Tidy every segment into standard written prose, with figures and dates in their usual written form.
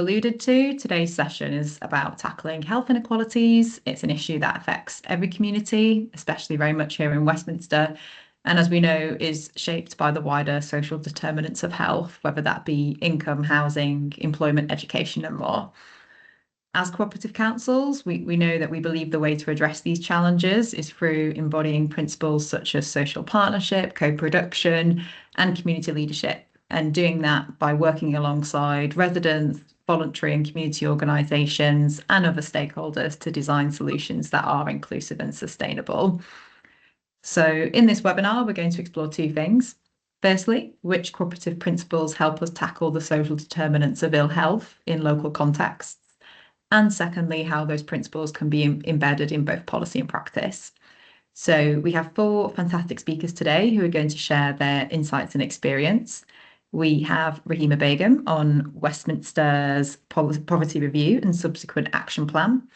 Alluded to, today's session is about tackling health inequalities. It's an issue that affects every community, especially very much here in Westminster, and as we know, is shaped by the wider social determinants of health, whether that be income, housing, employment, education, and more. As cooperative councils, we know that we believe the way to address these challenges is through embodying principles such as social partnership, co-production, and community leadership, and doing that by working alongside residents, voluntary and community organisations, and other stakeholders to design solutions that are inclusive and sustainable. So in this webinar, we're going to explore two things. Firstly, which cooperative principles help us tackle the social determinants of ill health in local contexts? And secondly, how those principles can be embedded in both policy and practice. So we have four fantastic speakers today who are going to share their insights and experience. We have Rahima Begum on Westminster's Poverty Review and Subsequent Action Plan.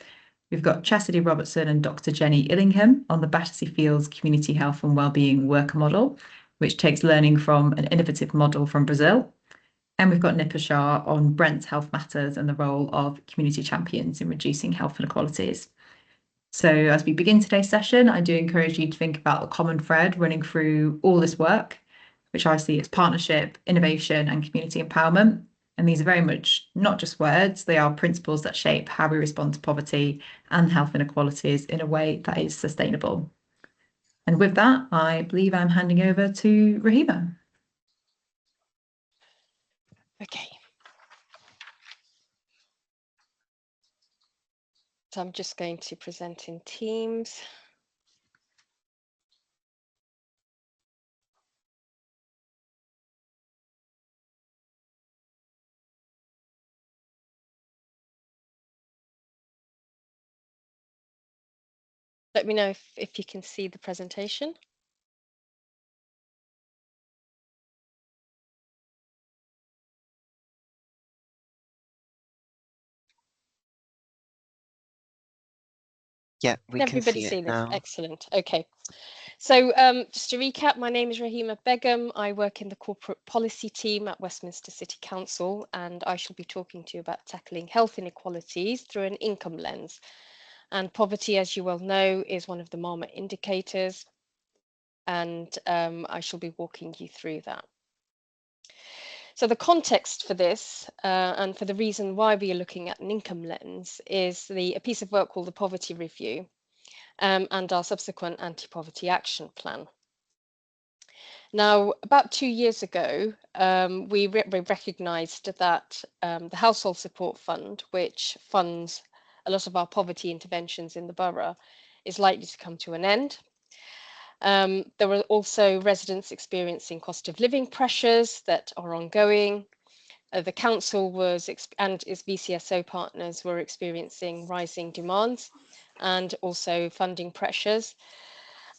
We've got Chastity Robertson and Dr. Jenny Illingham on the Battersea Fields Community Health and Wellbeing Worker Model, which takes learning from an innovative model from Brazil. And we've got Nipah Shah on Brent's Health Matters and the role of community champions in reducing health inequalities. So as we begin today's session, I do encourage you to think about the common thread running through all this work, which I see as partnership, innovation, and community empowerment. And these are very much not just words, they are principles that shape how we respond to poverty and health inequalities in a way that is sustainable. And with that, I believe I'm handing over to Rahima. Okay. So I'm just going to present in Teams. Let me know if you can see the presentation. Yeah, we can see it now. Excellent. Okay. So just to recap, my name is Rahima Begum. I work in the corporate policy team at Westminster City Council, and I shall be talking to you about tackling health inequalities through an income lens. And poverty, as you well know, is one of the MAMA indicators, and I shall be walking you through that. So the context for this and for the reason why we are looking at an income lens is a piece of work called the Poverty Review and our subsequent anti-poverty action plan. Now, about 2 years ago, we recognised that the Household Support Fund, which funds a lot of our poverty interventions in the borough, is likely to come to an end. There were also residents experiencing cost of living pressures that are ongoing. The council and its VCSO partners were experiencing rising demands and also funding pressures.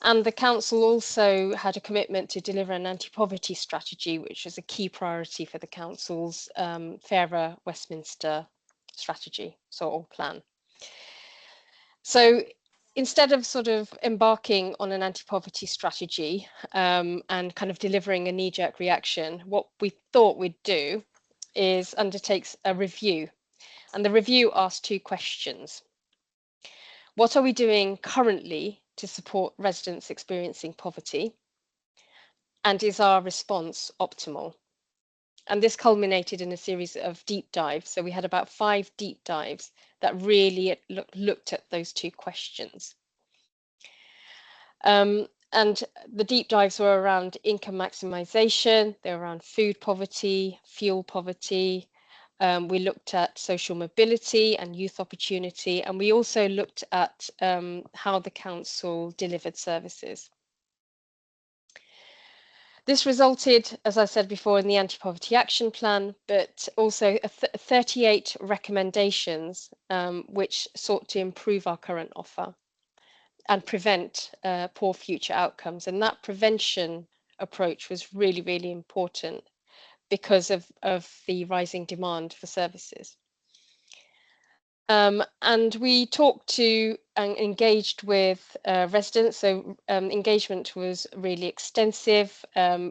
And the council also had a commitment to deliver an anti-poverty strategy, which was a key priority for the council's Fairer Westminster strategy, or plan. So instead of sort of embarking on an anti-poverty strategy and kind of delivering a knee-jerk reaction, what we thought we'd do is undertake a review. And the review asked two questions. What are we doing currently to support residents experiencing poverty? And is our response optimal? And this culminated in a series of deep dives. So we had about 5 deep dives that really looked at those two questions. And the deep dives were around income maximization, they were around food poverty, fuel poverty. We looked at social mobility and youth opportunity, and we also looked at how the council delivered services. This resulted, as I said before, in the Anti-Poverty Action Plan, but also 38 recommendations which sought to improve our current offer and prevent poor future outcomes. And that prevention approach was really, really important because of the rising demand for services. And we talked to and engaged with residents, so engagement was really extensive.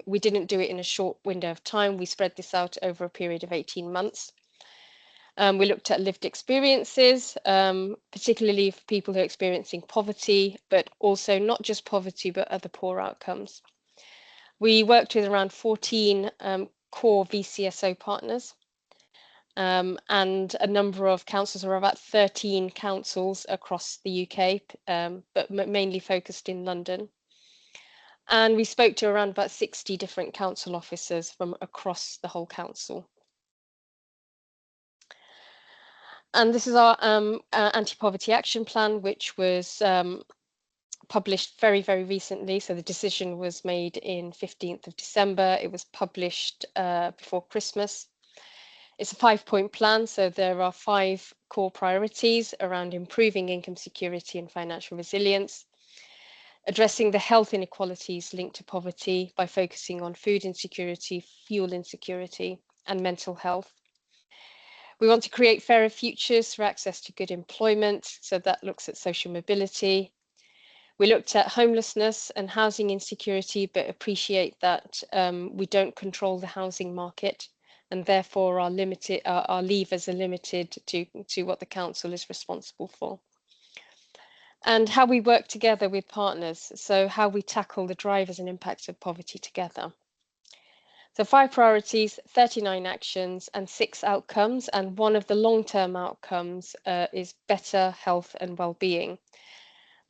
We didn't do it in a short window of time. We spread this out over a period of 18 months. We looked at lived experiences, particularly for people who are experiencing poverty, but also not just poverty, but other poor outcomes. We worked with around 14 core VCSO partners and a number of councils, or about 13 councils across the UK, but mainly focused in London. And we spoke to around about 60 different council officers from across the whole council. And this is our anti-poverty action plan, which was published very, very recently. So the decision was made in 15th of December. It was published before Christmas. It's a 5-point plan. So there are 5 core priorities around improving income security and financial resilience, addressing the health inequalities linked to poverty by focusing on food insecurity, fuel insecurity, and mental health. We want to create fairer futures through access to good employment. So that looks at social mobility. We looked at homelessness and housing insecurity, but appreciate that we don't control the housing market, and therefore our levers are limited to what the council is responsible for. And how we work together with partners, so how we tackle the drivers and impacts of poverty together. So 5 priorities, 39 actions and 6 outcomes, and one of the long-term outcomes is better health and well-being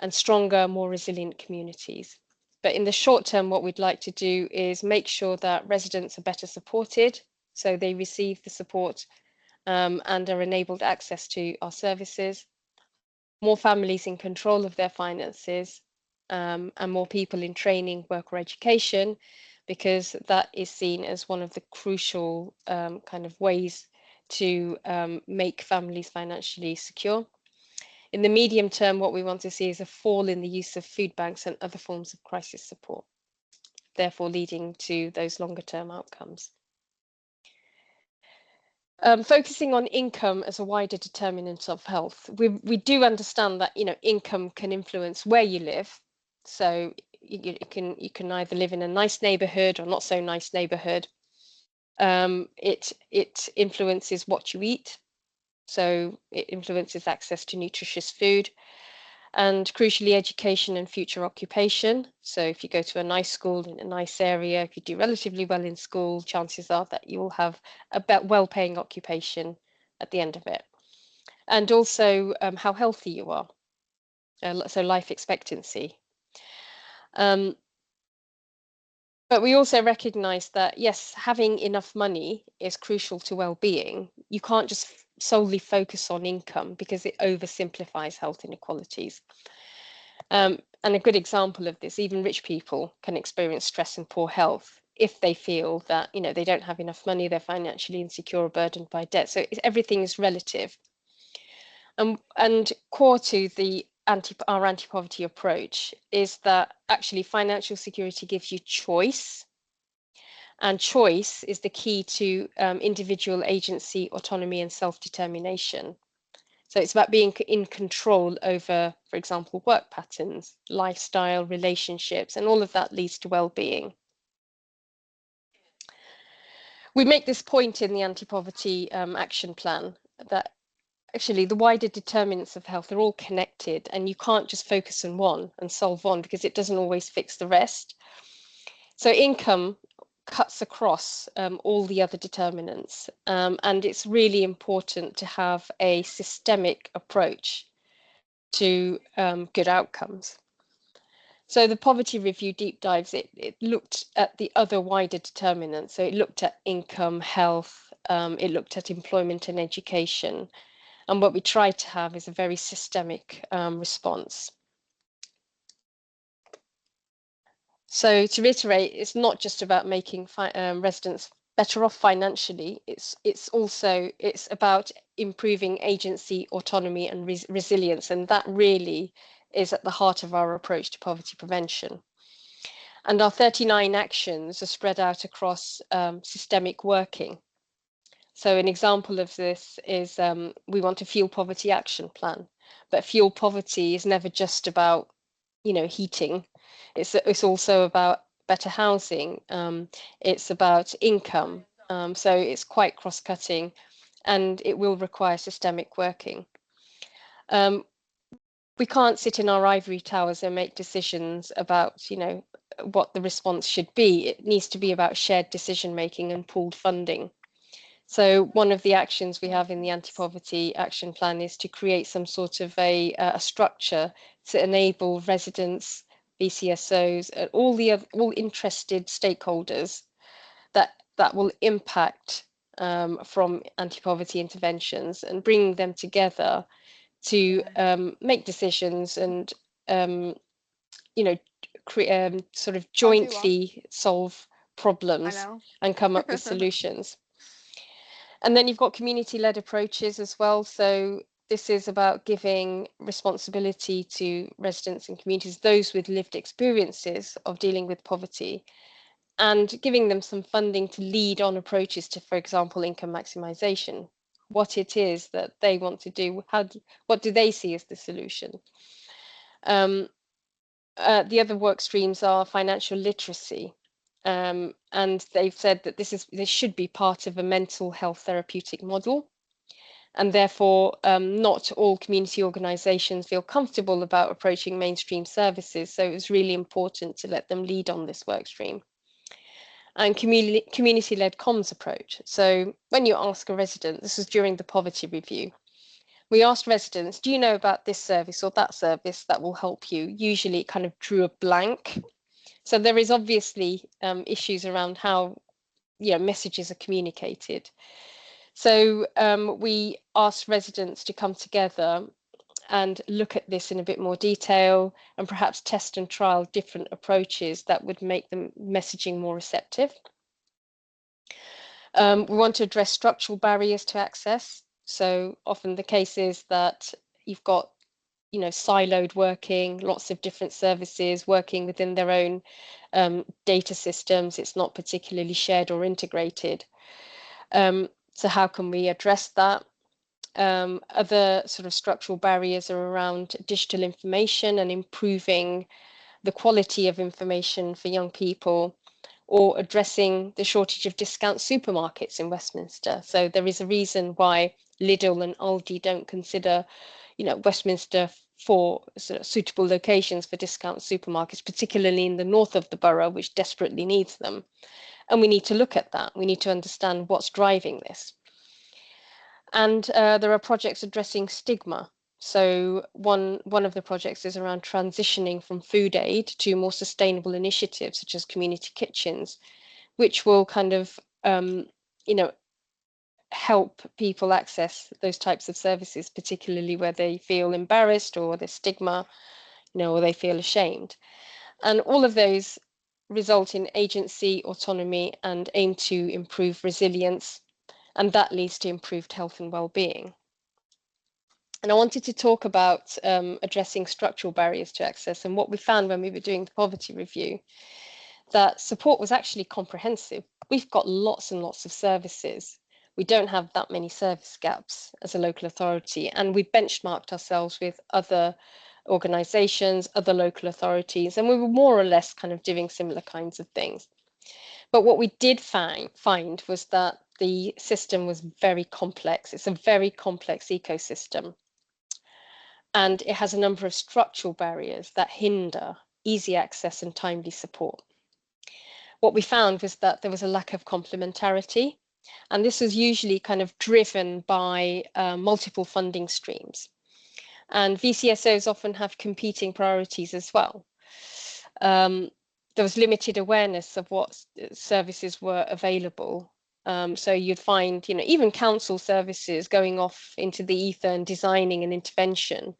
and stronger, more resilient communities. But in the short term, what we'd like to do is make sure that residents are better supported, so they receive the support and are enabled access to our services, more families in control of their finances, and more people in training, work or education, because that is seen as one of the crucial kind of ways to make families financially secure. In the medium term, what we want to see is a fall in the use of food banks and other forms of crisis support, therefore leading to those longer term outcomes. Focusing on income as a wider determinant of health, we do understand that income can influence where you live. So you can either live in a nice neighborhood or not so nice neighborhood. It influences what you eat, so it influences access to nutritious food, and crucially education and future occupation. So if you go to a nice school in a nice area, if you do relatively well in school, chances are that you will have a well-paying occupation at the end of it. And also how healthy you are, so life expectancy. But we also recognize that, yes, having enough money is crucial to well-being. You can't just solely focus on income because it oversimplifies health inequalities. And a good example of this, even rich people can experience stress and poor health if they feel that they don't have enough money, they're financially insecure or burdened by debt. So everything is relative. And core to our anti-poverty approach is that actually financial security gives you choice, and choice is the key to individual agency, autonomy and self-determination. So it's about being in control over, for example, work patterns, lifestyle, relationships, and all of that leads to well-being. We make this point in the anti-poverty action plan that actually the wider determinants of health are all connected, and you can't just focus on one and solve one because it doesn't always fix the rest. So income cuts across all the other determinants, and it's really important to have a systemic approach to good outcomes. So the poverty review deep dives, it looked at the other wider determinants. So it looked at income, health, it looked at employment and education. And what we try to have is a very systemic response. So to reiterate, it's not just about making residents better off financially. It's about improving agency, autonomy, and resilience, and that really is at the heart of our approach to poverty prevention. And our 39 actions are spread out across systemic working. So an example of this is we want a fuel poverty action plan, but fuel poverty is never just about heating. It's also about better housing. It's about income. So it's quite cross-cutting. and it will require systemic working. We can't sit in our ivory towers and make decisions about, you know, what the response should be. It needs to be about shared decision making and pooled funding. So one of the actions we have in the anti-poverty action plan is to create some sort of a structure to enable residents, BCSOs, all interested stakeholders that will impact from anti-poverty interventions, and bringing them together to make decisions and you know, sort of jointly solve problems and come up with solutions. And then you've got community-led approaches as well. So this is about giving responsibility to residents and communities, those with lived experiences of dealing with poverty, and giving them some funding to lead on approaches to, for example, income maximization, what it is that they want to do, what do they see as the solution. The other work streams are financial literacy. And they've said that this should be part of a mental health therapeutic model. And therefore, not all community organisations feel comfortable about approaching mainstream services. So it was really important to let them lead on this work stream. And community-led comms approach. So when you ask a resident, this was during the poverty review, we asked residents, do you know about this service or that service that will help you? Usually it kind of drew a blank. So there is obviously issues around how messages are communicated. So we asked residents to come together and look at this in a bit more detail, and perhaps test and trial different approaches that would make the messaging more receptive. We want to address structural barriers to access. So often the case is that you've got, siloed working, lots of different services working within their own data systems. It's not particularly shared or integrated. So how can we address that? Other sort of structural barriers are around digital information and improving the quality of information for young people, or addressing the shortage of discount supermarkets in Westminster. So there is a reason why Lidl and Aldi don't consider, Westminster for sort of suitable locations for discount supermarkets, particularly in the north of the borough, which desperately needs them. And we need to look at that. We need to understand what's driving this. And there are projects addressing stigma. So one of the projects is around transitioning from food aid to more sustainable initiatives, such as community kitchens, which will kind of, help people access those types of services, particularly where they feel embarrassed or there's stigma, or they feel ashamed. And all of those result in agency, autonomy, and aim to improve resilience, and that leads to improved health and well-being. And I wanted to talk about addressing structural barriers to access. And what we found when we were doing the poverty review, that support was actually comprehensive. We've got lots and lots of services. We don't have that many service gaps as a local authority. And we benchmarked ourselves with other organisations, other local authorities, and we were more or less kind of doing similar kinds of things. But what we did find was that the system was very complex. It's a very complex ecosystem. And it has a number of structural barriers that hinder easy access and timely support. What we found was that there was a lack of complementarity, and this was usually kind of driven by multiple funding streams. And VCSOs often have competing priorities as well. There was limited awareness of what services were available. So you'd find, even council services going off into the ether and designing an intervention,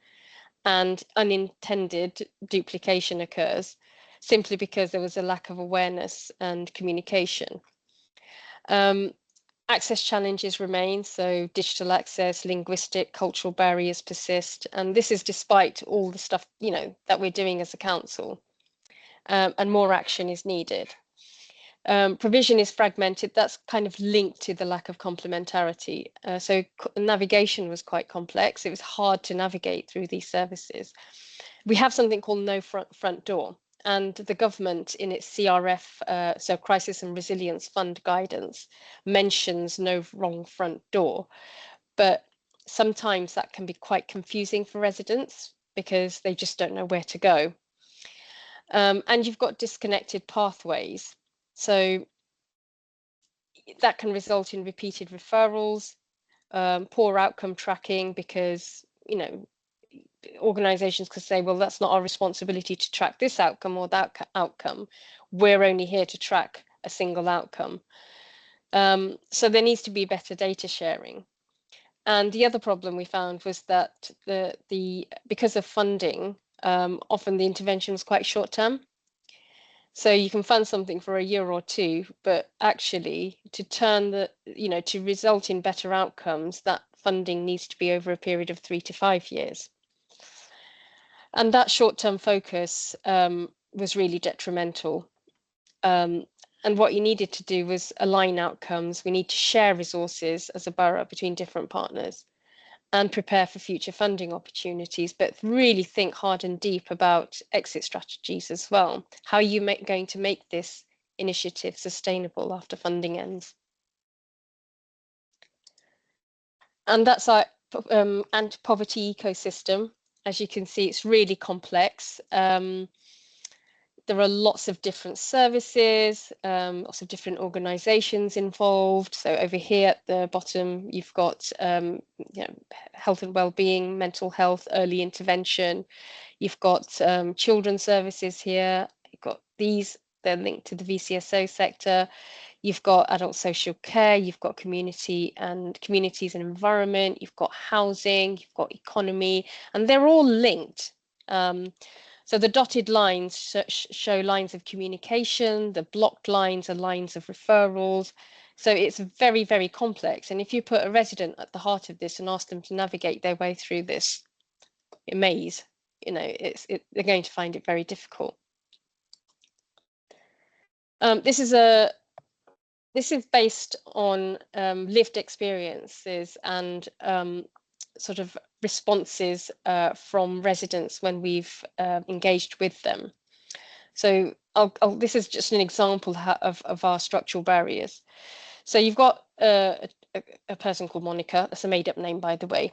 and unintended duplication occurs simply because there was a lack of awareness and communication. Access challenges remain, so digital access, linguistic, cultural barriers persist, and this is despite all the stuff, that we're doing as a council, and more action is needed. Provision is fragmented. That's kind of linked to the lack of complementarity. So navigation was quite complex. It was hard to navigate through these services. We have something called no front door. And the government in its CRF, so Crisis and Resilience Fund guidance, mentions no wrong front door. But sometimes that can be quite confusing for residents because they just don't know where to go. And you've got disconnected pathways. So that can result in repeated referrals, poor outcome tracking, because, organizations could say, well, that's not our responsibility to track this outcome or that outcome. We're only here to track a single outcome. So there needs to be better data sharing. And the other problem we found was that because of funding, often the intervention was quite short term. So you can fund something for a year or two, but actually to result in better outcomes, that funding needs to be over a period of 3 to 5 years. And that short-term focus was really detrimental. And what you needed to do was align outcomes. We need to share resources as a borough between different partners and prepare for future funding opportunities, but really think hard and deep about exit strategies as well. How are you going to make this initiative sustainable after funding ends? And that's our anti-poverty ecosystem. As you can see, it's really complex. There are lots of different services, lots of different organizations involved. So over here at the bottom, you've got health and well-being, mental health, early intervention. You've got children's services here. You've got they're linked to the VCSO sector. You've got adult social care, you've got communities and environment, you've got housing, you've got economy, and they're all linked. So the dotted lines show lines of communication, the blocked lines are lines of referrals. So it's very, very complex. And if you put a resident at the heart of this and ask them to navigate their way through this maze, they're going to find it very difficult. This is based on lived experiences and sort of responses from residents when we've engaged with them. So this is just an example of our structural barriers. So you've got a person called Monica. That's a made-up name, by the way,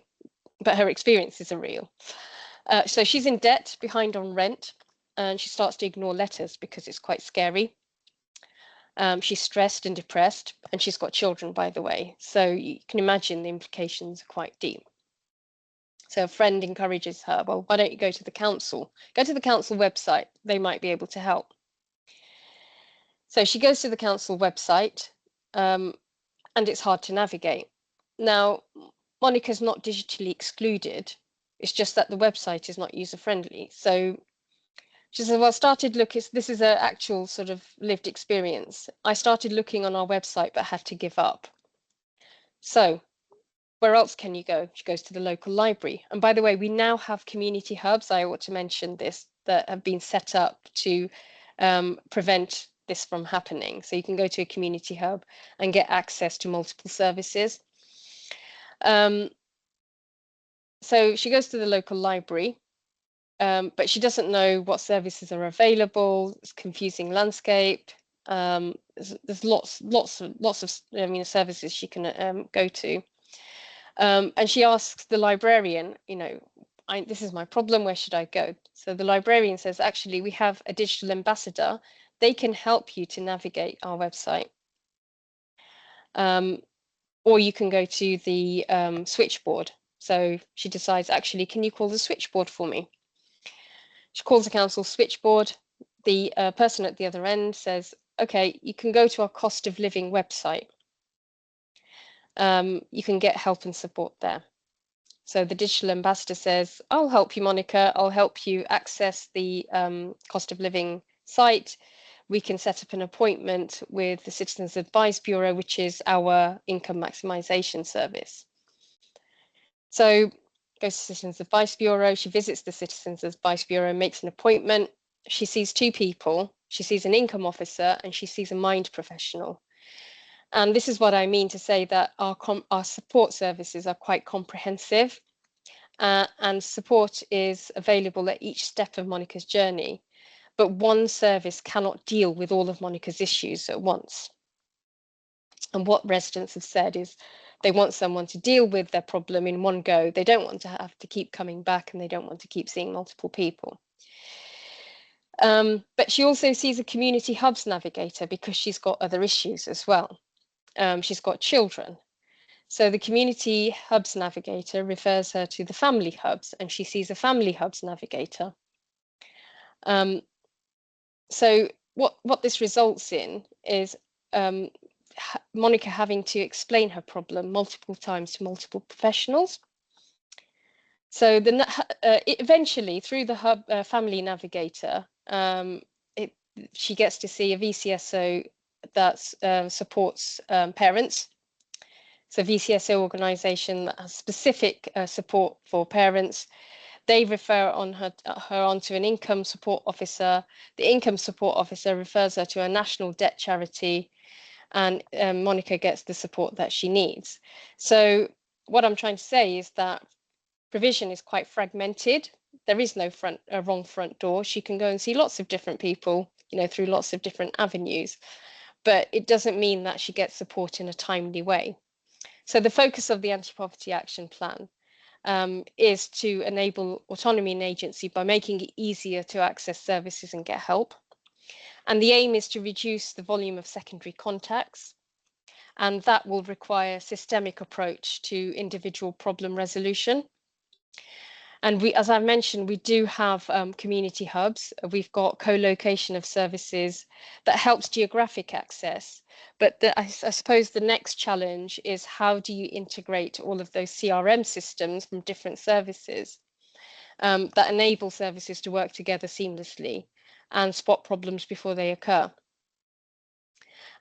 but her experiences are real. So she's in debt, behind on rent, and she starts to ignore letters because it's quite scary. She's stressed and depressed, and she's got children, by the way. So you can imagine the implications are quite deep. So a friend encourages her, well, why don't you go to the council? Go to the council website. They might be able to help. So she goes to the council website, and it's hard to navigate. Now, Monica's not digitally excluded. It's just that the website is not user-friendly. So she said, well, this is an actual sort of lived experience. I started looking on our website, but had to give up. So where else can you go? She goes to the local library. And by the way, we now have community hubs, I ought to mention this, that have been set up to prevent this from happening. So you can go to a community hub and get access to multiple services. So she goes to the local library. But she doesn't know what services are available. It's a confusing landscape. There's lots of services she can go to. And she asks the librarian, this is my problem, where should I go? So the librarian says, actually, we have a digital ambassador. They can help you to navigate our website. Or you can go to the switchboard. So she decides, actually, can you call the switchboard for me? She calls the council switchboard. The person at the other end says, okay, you can go to our cost of living website. You can get help and support there. So the digital ambassador says, I'll help you, Monica. I'll help you access the cost of living site. We can set up an appointment with the Citizens Advice Bureau, which is our income maximisation service. So goes to Citizens Advice Bureau. She visits the Citizens Advice Bureau, makes an appointment. She sees two people. She sees an income officer and she sees a mind professional. And this is what I mean to say that our support services are quite comprehensive, and support is available at each step of Monica's journey. but one service cannot deal with all of Monica's issues at once. And what residents have said is they want someone to deal with their problem in one go. They don't want to have to keep coming back, and they don't want to keep seeing multiple people. But she also sees a community hubs navigator because she's got other issues as well. She's got children. So the community hubs navigator refers her to the family hubs, and she sees a family hubs navigator. So what this results in is Monica having to explain her problem multiple times to multiple professionals. So eventually, through the hub family navigator, she gets to see a VCSO that supports parents. So VCSO organisation that has specific support for parents. They refer her onto an income support officer. The income support officer refers her to a national debt charity, and Monica gets the support that she needs. So what I'm trying to say is that provision is quite fragmented. There is no wrong front door. She can go and see lots of different people, through lots of different avenues, but it doesn't mean that she gets support in a timely way. So the focus of the Anti-Poverty Action Plan is to enable autonomy in agency by making it easier to access services and get help. And the aim is to reduce the volume of secondary contacts, and that will require a systemic approach to individual problem resolution. And as I mentioned, we do have community hubs. We've got co-location of services that helps geographic access. But I suppose the next challenge is, how do you integrate all of those CRM systems from different services that enable services to work together seamlessly and spot problems before they occur?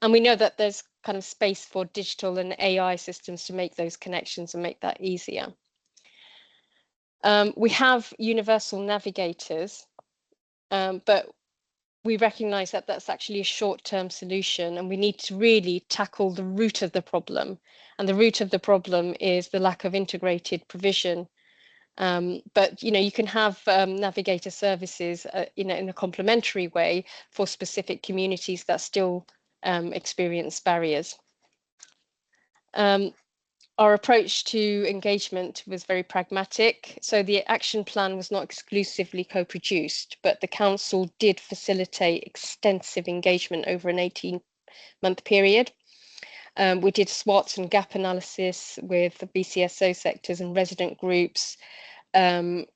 And we know that there's kind of space for digital and AI systems to make those connections and make that easier. We have universal navigators, but we recognise that that's actually a short-term solution, and we need to really tackle the root of the problem. And the root of the problem is the lack of integrated provision. But you can have navigator services, in a complementary way for specific communities that still experience barriers. Our approach to engagement was very pragmatic. So the action plan was not exclusively co-produced, but the council did facilitate extensive engagement over an 18-month period. We did SWOT and gap analysis with the BCSO sectors and resident groups. We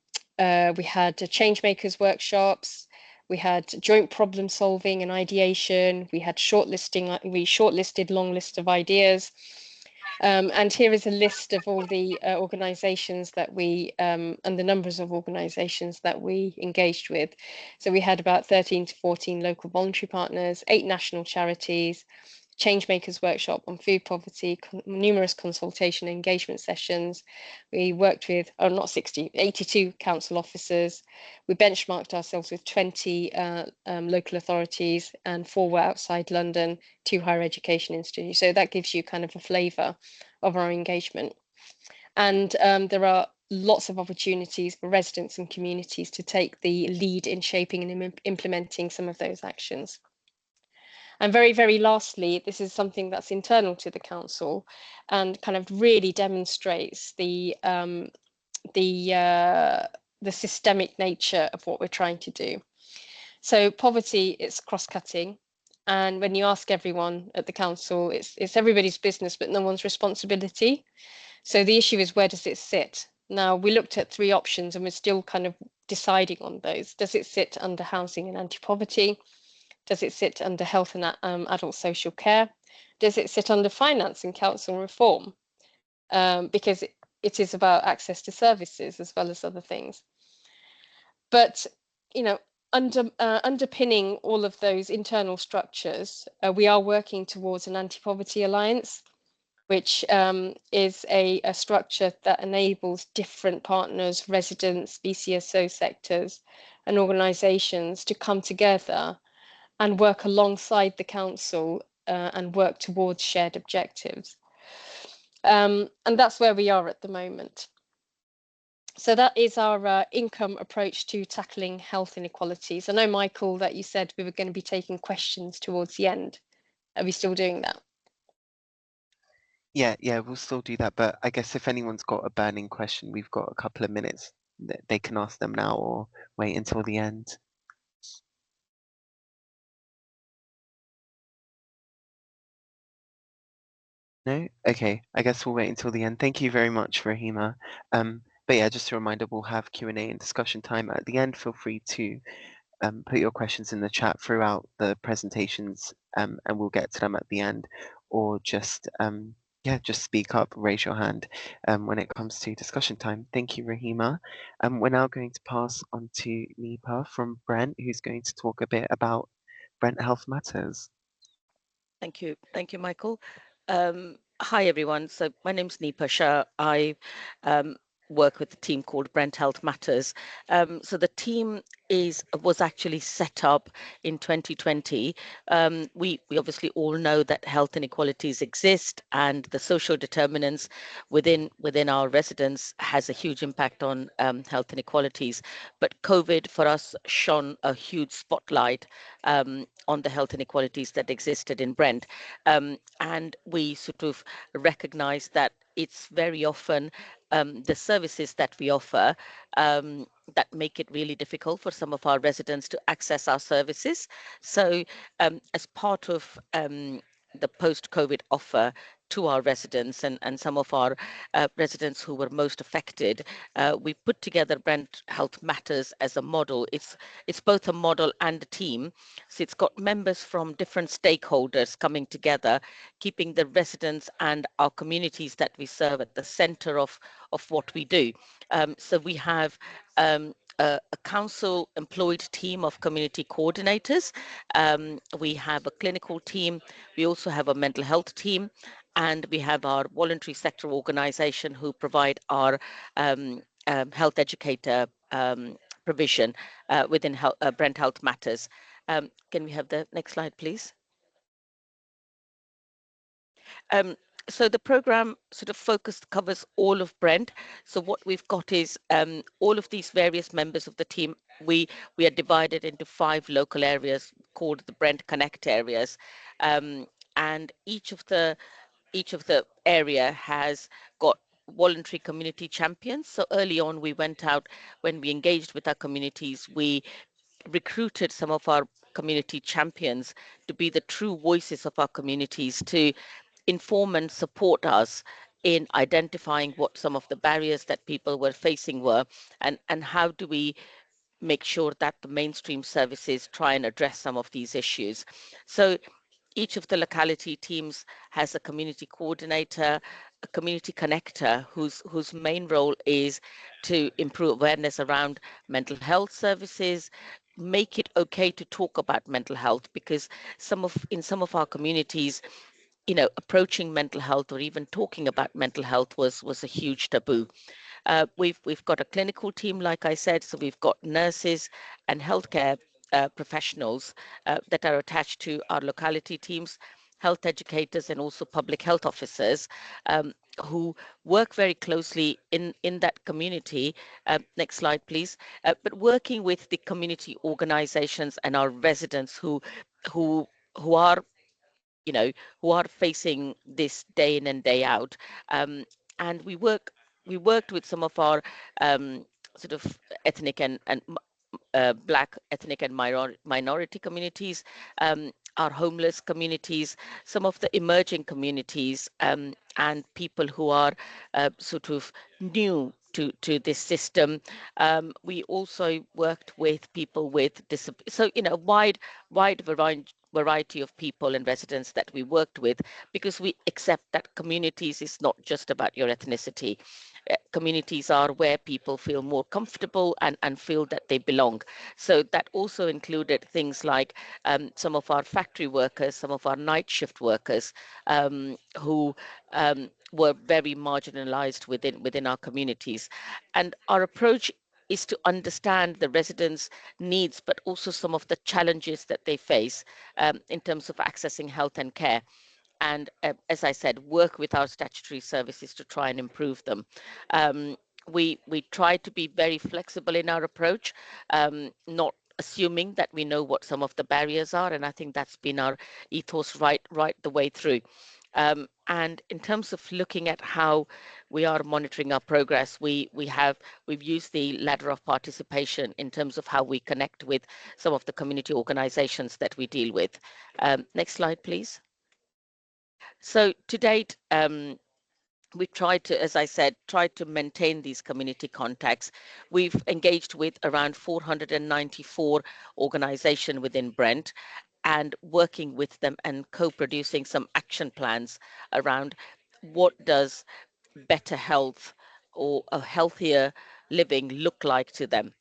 had change makers workshops. We had joint problem solving and ideation. We had shortlisting. We shortlisted long lists of ideas. And here is a list of all the organisations that we, and the numbers of organisations that we engaged with. So we had about 13 to 14 local voluntary partners, 8 national charities, Changemakers workshop on food poverty, numerous consultation and engagement sessions. We worked with, 82 council officers. We benchmarked ourselves with 20 local authorities, and 4 were outside London, 2 higher education institutes. So that gives you kind of a flavour of our engagement. And there are lots of opportunities for residents and communities to take the lead in shaping and implementing some of those actions. And very, very lastly, this is something that's internal to the council and kind of really demonstrates the systemic nature of what we're trying to do. So poverty is cross-cutting, and when you ask everyone at the council, it's everybody's business, but no one's responsibility. So the issue is, where does it sit? Now, we looked at 3 options and we're still kind of deciding on those. Does it sit under housing and anti-poverty? Does it sit under health and adult social care? Does it sit under finance and council reform? Because it is about access to services as well as other things. But, underpinning all of those internal structures, we are working towards an anti-poverty alliance, which is a structure that enables different partners, residents, BCSO sectors, and organisations to come together and work alongside the council and work towards shared objectives. And that's where we are at the moment. So that is our income approach to tackling health inequalities. I know, Michael, that you said we were going to be taking questions towards the end. Are we still doing that? Yeah, we'll still do that. But I guess if anyone's got a burning question, we've got a couple of minutes that they can ask them now or wait until the end. No? Okay, I guess we'll wait until the end. Thank you very much, Rahima. But yeah, just a reminder, we'll have Q&A and discussion time at the end. Feel free to put your questions in the chat throughout the presentations, and we'll get to them at the end, or just just speak up, raise your hand when it comes to discussion time. Thank you, Rahima. We're now going to pass on to Nipa from Brent, who's going to talk a bit about Brent Health Matters. Thank you, Michael. Hi everyone. So my name's Nipa Shah. I work with a team called Brent Health Matters. So the team was actually set up in 2020. We obviously all know that health inequalities exist, and the social determinants within our residents has a huge impact on health inequalities. But COVID for us shone a huge spotlight on the health inequalities that existed in Brent, and we sort of recognize that it's very often the services that we offer that make it really difficult for some of our residents to access our services. So as part of the post-COVID offer to our residents and some of our residents who were most affected, we put together Brent Health Matters as a model. It's both a model and a team. So it's got members from different stakeholders coming together, keeping the residents and our communities that we serve at the center of what we do. So we have a council employed team of community coordinators. We have a clinical team. We also have a mental health team, and we have our voluntary sector organization who provide our health educator provision within Brent Health Matters. Can we have the next slide, please? So the program sort of covers all of Brent. So what we've got is all of these various members of the team. We are divided into 5 local areas called the Brent Connect areas, and each of the area has got voluntary community champions. So early on, we went out when we engaged with our communities. We recruited some of our community champions to be the true voices of our communities, to inform and support us in identifying what some of the barriers that people were facing were, and how do we make sure that the mainstream services try and address some of these issues. So each of the locality teams has a community coordinator, a community connector whose main role is to improve awareness around mental health services, make it okay to talk about mental health, because in some of our communities, approaching mental health or even talking about mental health was a huge taboo. We've got a clinical team, like I said, so we've got nurses and healthcare professionals that are attached to our locality teams, health educators, and also public health officers who work very closely in that community. Next slide, please. But working with the community organizations and our residents who are who are facing this day in and day out. And we worked with some of our sort of ethnic and Black ethnic and minority communities, our homeless communities, some of the emerging communities, and people who are sort of new to this system. We also worked with people with disabilities, so wide variety of people and residents that we worked with, because we accept that communities is not just about your ethnicity. Communities are where people feel more comfortable and feel that they belong. So that also included things like some of our factory workers, some of our night shift workers, who were very marginalized within our communities. And our approach is to understand the residents' needs, but also some of the challenges that they face in terms of accessing health and care. And as I said, work with our statutory services to try and improve them. we try to be very flexible in our approach, not assuming that we know what some of the barriers are, and I think that's been our ethos right the way through. And in terms of looking at how we are monitoring our progress, we've used the ladder of participation in terms of how we connect with some of the community organizations that we deal with. Next slide, please. So to date, we've tried to, as I said, tried to maintain these community contacts. We've engaged with around 494 organizations within Brent, and working with them and co-producing some action plans around what does better health or a healthier living look like to them,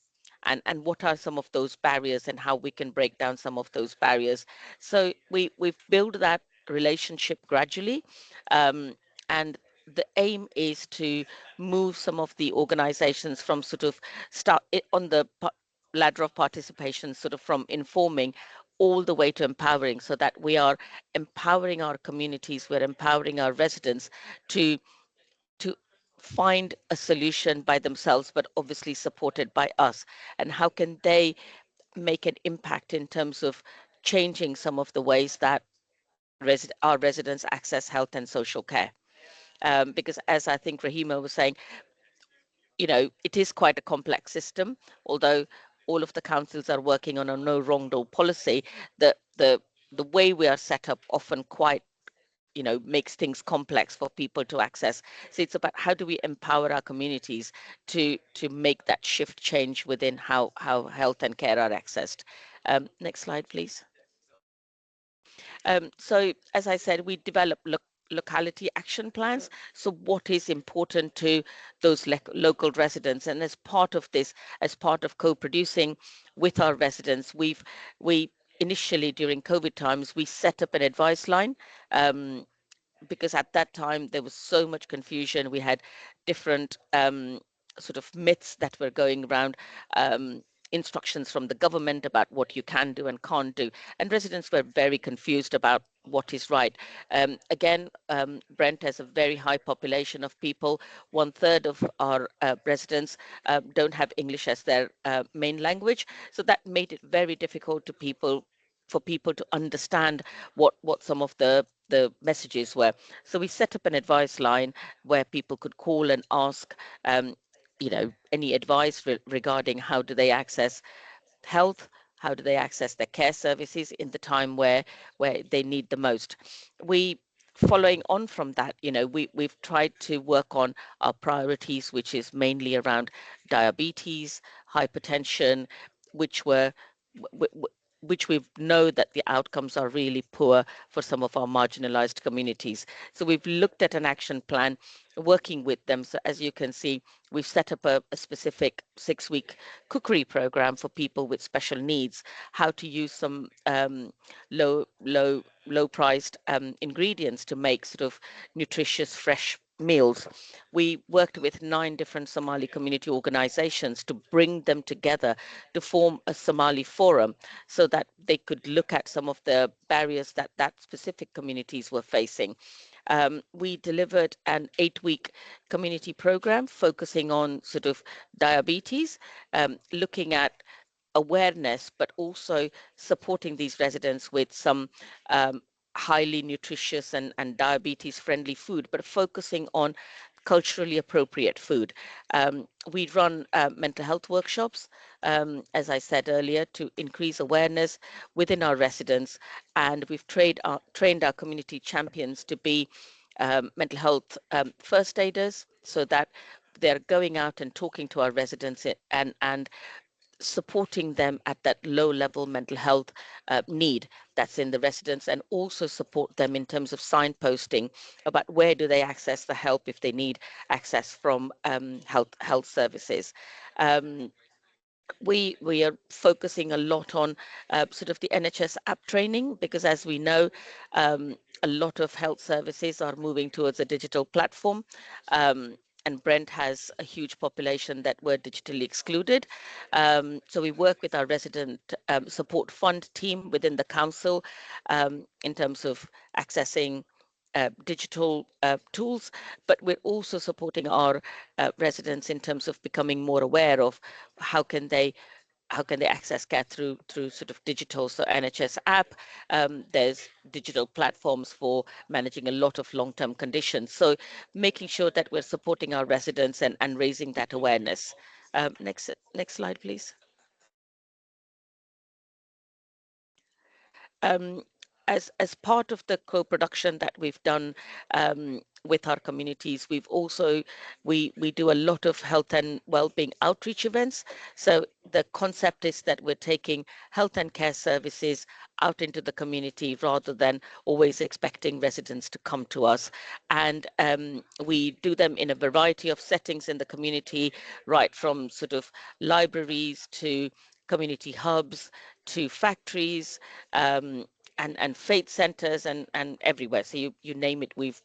and what are some of those barriers and how we can break down some of those barriers. So we've built that relationship gradually, and the aim is to move some of the organizations from sort of start it on the ladder of participation, sort of from informing all the way to empowering, so that we are empowering our communities, we're empowering our residents to find a solution by themselves, but obviously supported by us. And how can they make an impact in terms of changing some of the ways that our residents access health and social care? Because as I think Rahima was saying, it is quite a complex system, although all of the councils are working on a no wrong door policy. The way we are set up often quite makes things complex for people to access. So it's about how do we empower our communities to make that shift change within how health and care are accessed. Next slide, please. So as I said, we develop locality action plans. So what is important to those local residents? And as part of this, as part of co-producing with our residents, we initially during COVID times, we set up an advice line, because at that time there was so much confusion. We had different sort of myths that were going around, instructions from the government about what you can do and can't do, and residents were very confused about what is right. Again, Brent has a very high population of people. 1/3 of our residents don't have English as their main language, so that made it very difficult for people to understand what some of the messages were. So we set up an advice line where people could call and ask, any advice regarding how do they access health, how do they access their care services in the time where they need the most. Following on from that, we've tried to work on our priorities, which is mainly around diabetes, hypertension, which we know that the outcomes are really poor for some of our marginalized communities. So we've looked at an action plan, working with them. So as you can see, we've set up a specific 6-week cookery program for people with special needs, how to use some low priced ingredients to make sort of nutritious, fresh meals. We worked with 9 different Somali community organizations to bring them together to form a Somali forum, so that they could look at some of the barriers that specific communities were facing. We delivered an 8-week community program focusing on sort of diabetes, looking at awareness, but also supporting these residents with some highly nutritious and diabetes friendly food, but focusing on culturally appropriate food. We run mental health workshops, as I said earlier, to increase awareness within our residents, and we've trained our community champions to be mental health first aiders, so that they're going out and talking to our residents and supporting them at that low level mental health need that's in the residents, and also support them in terms of signposting about where do they access the help if they need access from health services. We are focusing a lot on sort of the NHS app training, because as we know, a lot of health services are moving towards a digital platform, and Brent has a huge population that were digitally excluded. So we work with our resident support fund team within the council in terms of accessing digital tools, but we're also supporting our residents in terms of becoming more aware of how can they access care through sort of digital. So NHS app, there's digital platforms for managing a lot of long-term conditions. So making sure that we're supporting our residents and raising that awareness. Next slide, please. Um, as part of the co-production that we've done with our communities, we do a lot of health and well-being outreach events. So the concept is that we're taking health and care services out into the community rather than always expecting residents to come to us. And we do them in a variety of settings in the community, right from sort of libraries to community hubs to factories, and faith centers and everywhere. So you name it, we've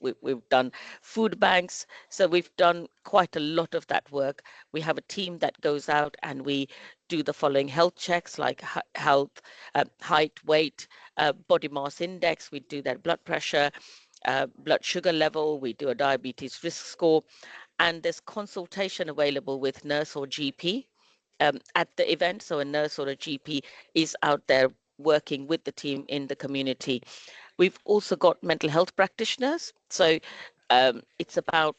done food banks. So we've done quite a lot of that work. We have a team that goes out and we do the following health checks, like health, height, weight, body mass index. We do that blood pressure, blood sugar level. We do a diabetes risk score, and there's consultation available with nurse or GP at the event. So a nurse or a GP is out there working with the team in the community. We've also got mental health practitioners. So it's about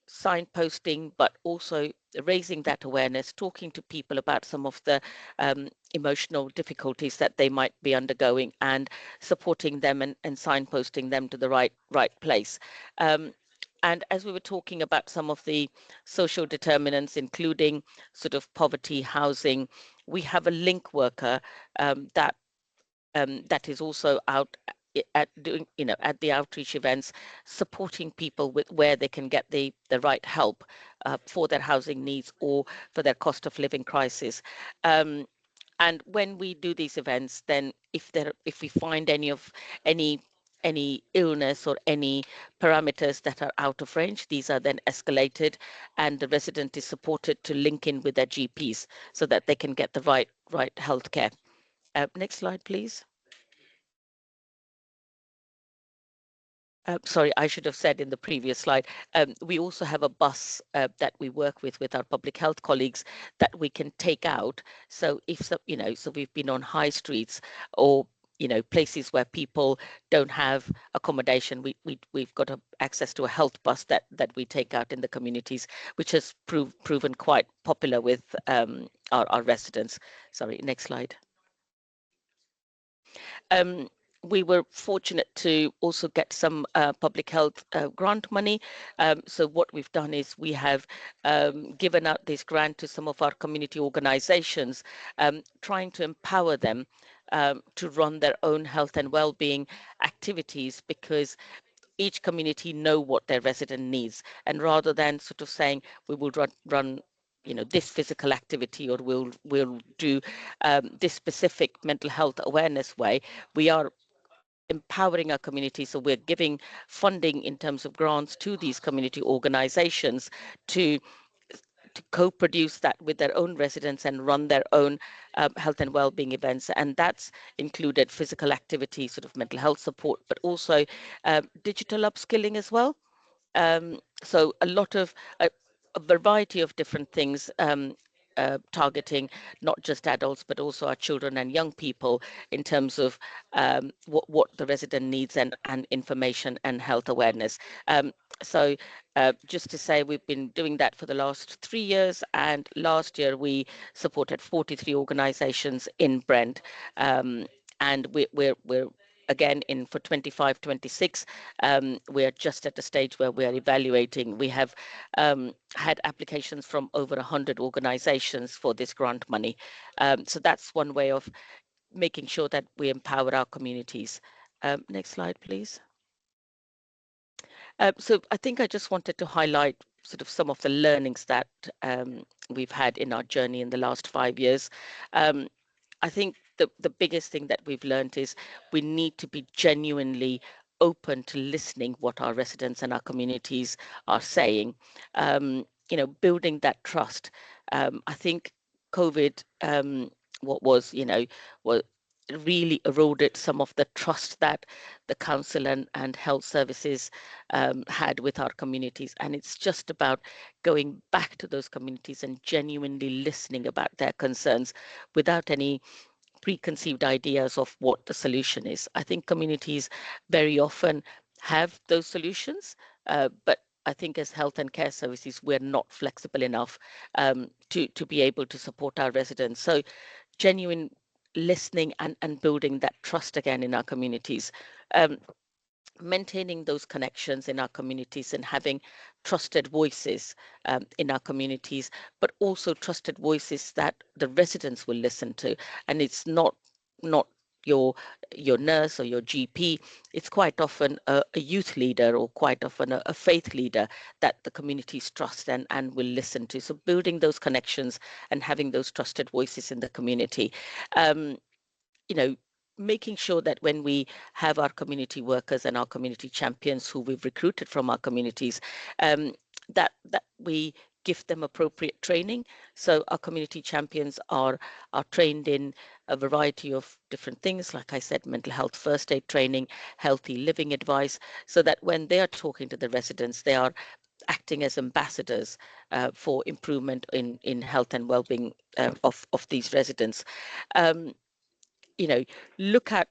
signposting, but also raising that awareness, talking to people about some of the emotional difficulties that they might be undergoing, and supporting them and signposting them to the right place. And as we were talking about some of the social determinants, including sort of poverty, housing, we have a link worker that is also out at doing, at the outreach events, supporting people with where they can get the right help for their housing needs or for their cost of living crisis. And when we do these events, then if we find any illness or any parameters that are out of range, these are then escalated, and the resident is supported to link in with their GPs so that they can get the right health care. Next slide, please. Sorry, I should have said in the previous slide, we also have a bus that we work with our public health colleagues that we can take out. So if so we've been on high streets or places where people don't have accommodation, we've got access to a health bus that we take out in the communities, which has proven quite popular with our residents. Sorry, next slide. We were fortunate to also get some public health grant money. So what we've done is we have given out this grant to some of our community organizations, trying to empower them to run their own health and well-being activities, because each community know what their resident needs, and rather than sort of saying we will run this physical activity, or we'll do this specific mental health awareness way, we are empowering our community. So we're giving funding in terms of grants to these community organizations to co-produce that with their own residents and run their own health and well-being events. And that's included physical activity, sort of mental health support, but also digital upskilling as well. So a lot of a variety of different things, targeting not just adults but also our children and young people in terms of what the resident needs and information and health awareness. So just to say, we've been doing that for the last 3 years, and last year we supported 43 organizations in Brent, and we're again in for 25-26, we're just at the stage where we are evaluating. We have had applications from over 100 organizations for this grant money. So that's one way of making sure that we empower our communities. Next slide, please. So I think I just wanted to highlight sort of some of the learnings that we've had in our journey in the last 5 years. I think the biggest thing that we've learned is we need to be genuinely open to listening what our residents and our communities are saying, building that trust. I think COVID, what was, was really eroded some of the trust that the council and health services had with our communities. And it's just about going back to those communities and genuinely listening about their concerns without any preconceived ideas of what the solution is. I think communities very often have those solutions, but I think as health and care services, we're not flexible enough to be able to support our residents. So genuine listening and building that trust again in our communities. Maintaining those connections in our communities and having trusted voices in our communities, but also trusted voices that the residents will listen to. And it's not your nurse or your GP. It's quite often a youth leader or quite often a faith leader that the communities trust and will listen to. So building those connections and having those trusted voices in the community. You know, making sure that when we have our community workers and our community champions who we've recruited from our communities, that we give them appropriate training. So our community champions are trained in a variety of different things, like I said, mental health first aid training, healthy living advice, so that when they are talking to the residents, they are acting as ambassadors for improvement in health and well-being of these residents. You know, look at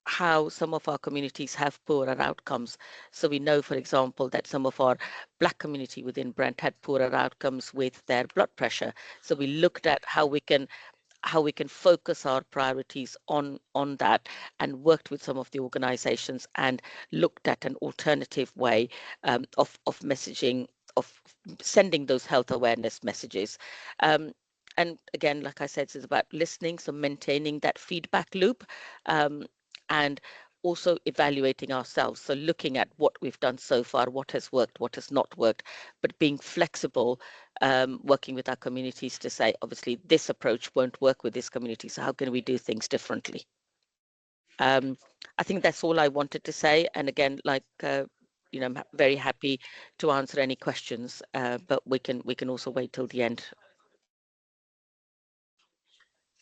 how some of our communities have poorer outcomes. So we know, for example, that some of our Black community within Brent had poorer outcomes with their blood pressure. So we looked at how we can focus our priorities on that, and worked with some of the organizations and looked at an alternative way of messaging, of sending those health awareness messages. And again, like I said, it's about listening, so maintaining that feedback loop, and also evaluating ourselves. So looking at what we've done so far, what has worked, what has not worked, but being flexible, working with our communities to say, obviously, this approach won't work with this community. So how can we do things differently? I think that's all I wanted to say. And again, like, I'm very happy to answer any questions, but we can also wait till the end.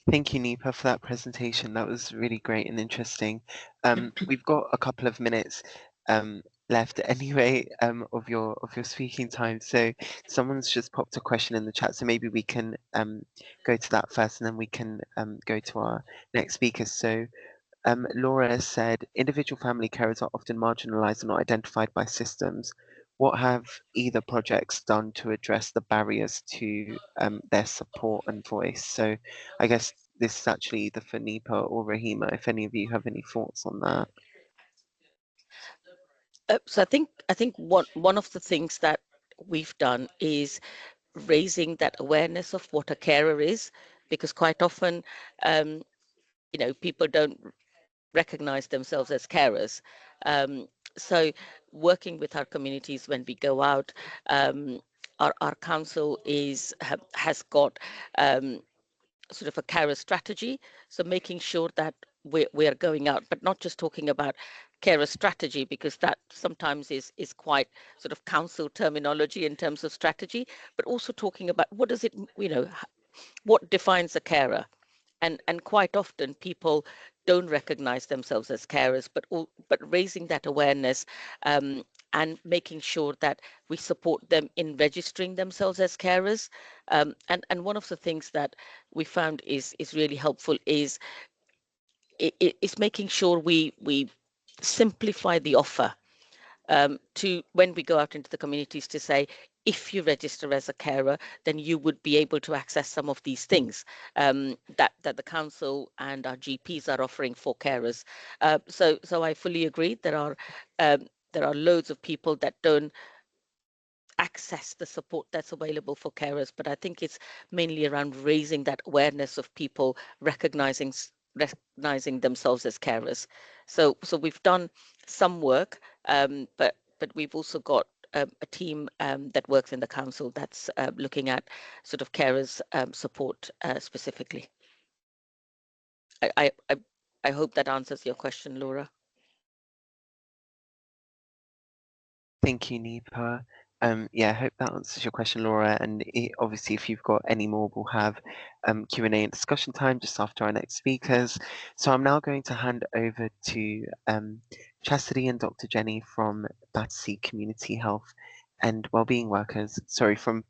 Thank you, Nipa, for that presentation. That was really great and interesting. We've got a couple of minutes left anyway of your speaking time. So someone's just popped a question in the chat. So maybe we can go to that first, and then we can go to our next speakers. So Laura said, individual family carers are often marginalised and not identified by systems. What have either projects done to address the barriers to their support and voice? So I guess this is actually either for Nipa or Rahima, if any of you have any thoughts on that. So I think one of the things that we've done is raising that awareness of what a carer is, because quite often, people don't recognize themselves as carers. So working with our communities when we go out, our council has got sort of a carer strategy. So making sure that we are going out, but not just talking about carer strategy, because that sometimes is quite sort of council terminology in terms of strategy, but also talking about what does it, what defines a carer. And quite often people don't recognize themselves as carers, but raising that awareness, and making sure that we support them in registering themselves as carers. And one of the things that we found is really helpful is making sure we simplify the offer, to when we go out into the communities, to say, if you register as a carer, then you would be able to access some of these things that the council and our GPs are offering for carers. So I fully agree. There are loads of people that don't access the support that's available for carers, but I think it's mainly around raising that awareness of people recognizing themselves as carers. So we've done some work, but we've also got a team that works in the council that's looking at sort of carers support specifically. I hope that answers your question, Laura. Thank you, Nipa. Yeah, I hope that answers your question, Laura. And obviously, if you've got any more, we'll have Q&A and discussion time just after our next speakers. So I'm now going to hand over to Chastity and Dr. Jenny from Battersea Community Health and Wellbeing Workers. Sorry, from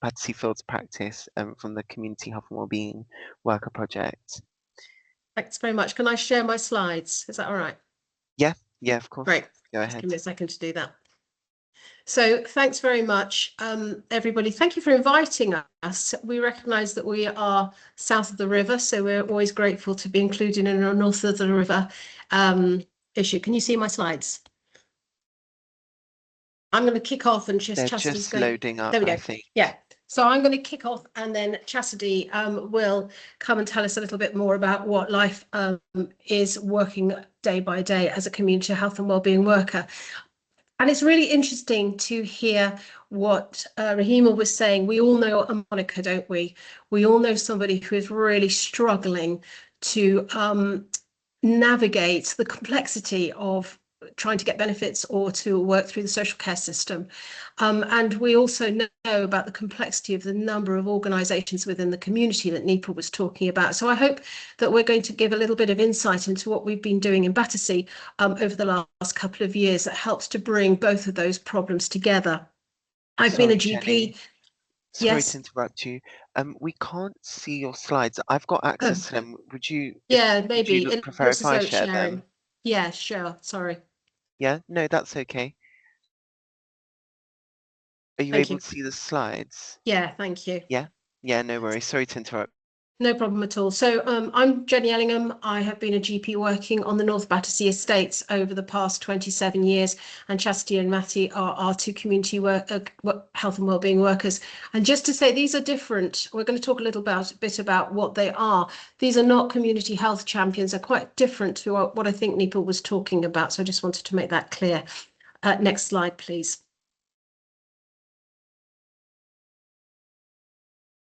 Battersea Fields Practice from the Community Health and Wellbeing Worker Project. Thanks very much. Can I share my slides? Is that all right? Yeah, of course. Great. Go Just ahead. give me a second to do that. So thanks very much, everybody. Thank you for inviting us. We recognise that we are south of the river, so we're always grateful to be included in a north of the river issue. Can you see my slides? I'm going to kick off and They're Chastity's just going. loading up, There we go. I think. Yeah. So I'm going to kick off and then Chastity will come and tell us a little bit more about what life is working day by day as a community health and wellbeing worker. And it's really interesting to hear what Rahima was saying. We all know a Monica, don't we? We all know somebody who is really struggling to navigate the complexity of trying to get benefits or to work through the social care system. And we also know about the complexity of the number of organisations within the community that Nipa was talking about. So I hope that we're going to give a little bit of insight into what we've been doing in Battersea over the last couple of years that helps to bring both of those problems together. I've been a GP. Jenny, sorry Yes. to interrupt you. We can't see your slides. I've got access to them. Would you? Yeah, maybe. It Prefer looks if as I though it's share sharing. them? Yeah, sure. Sorry. Yeah, no, that's okay. Are you Thank able you. to see the slides? Yeah, thank you. Yeah, no worries. Sorry to interrupt. No problem at all. So I'm Jenny Ellingham. I have been a GP working on the North Battersea estates over the past 27 years, and Chastity and Matty are our two community health and wellbeing workers. And just to say, these are different. We're going to talk a little bit about what they are. These are not community health champions. They're quite different to what I think Nipa was talking about. So I just wanted to make that clear. Next slide, please.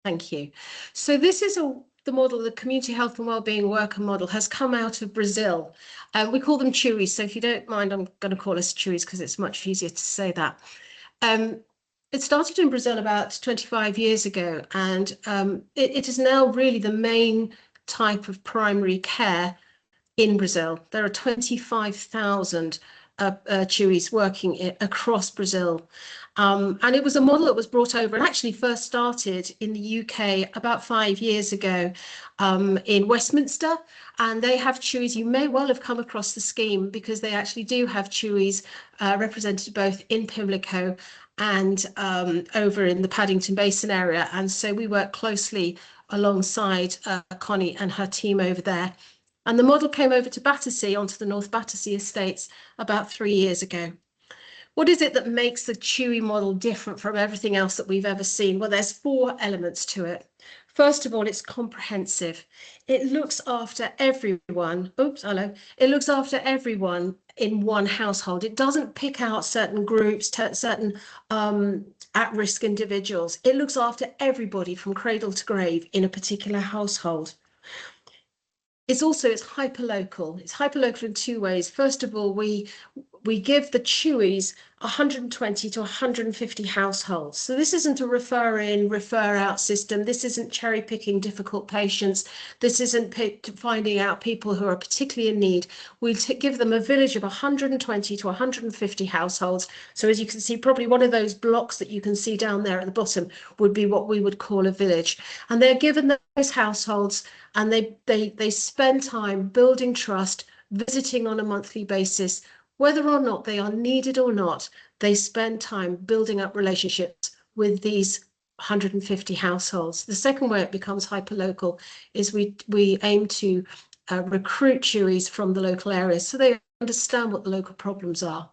Thank you. So this is the model, the community health and wellbeing worker model has come out of Brazil. We call them Chewies. So if you don't mind, I'm going to call us Chewies because it's much easier to say that. It started in Brazil about 25 years ago, and it is now really the main type of primary care in Brazil. There are 25,000 Chewies working across Brazil. And it was a model that was brought over and actually first started in the UK about 5 years ago in Westminster. And they have Chewies. You may well have come across the scheme because they actually do have Chewies represented both in Pimlico and over in the Paddington Basin area. And so we work closely alongside Connie and her team over there. And the model came over to Battersea, onto the North Battersea estates about 3 years ago. What is it that makes the Chewy model different from everything else that we've ever seen? Well, there's 4 elements to it. First of all, it's comprehensive. It looks after everyone. It looks after everyone in one household. It doesn't pick out certain groups, certain at-risk individuals. It looks after everybody from cradle to grave in a particular household. It's hyperlocal. It's hyperlocal in 2 ways. First of all, we give the Chewies 120 to 150 households. So this isn't a refer in, refer out system. This isn't cherry picking difficult patients. This isn't finding out people who are particularly in need. We give them a village of 120 to 150 households. So as you can see, probably one of those blocks that you can see down there at the bottom would be what we would call a village. And they're given those households and they spend time building trust, visiting on a monthly basis. Whether or not they are needed or not, they spend time building up relationships with these 150 households. The second way it becomes hyperlocal is we aim to recruit Chewies from the local areas so they understand what the local problems are.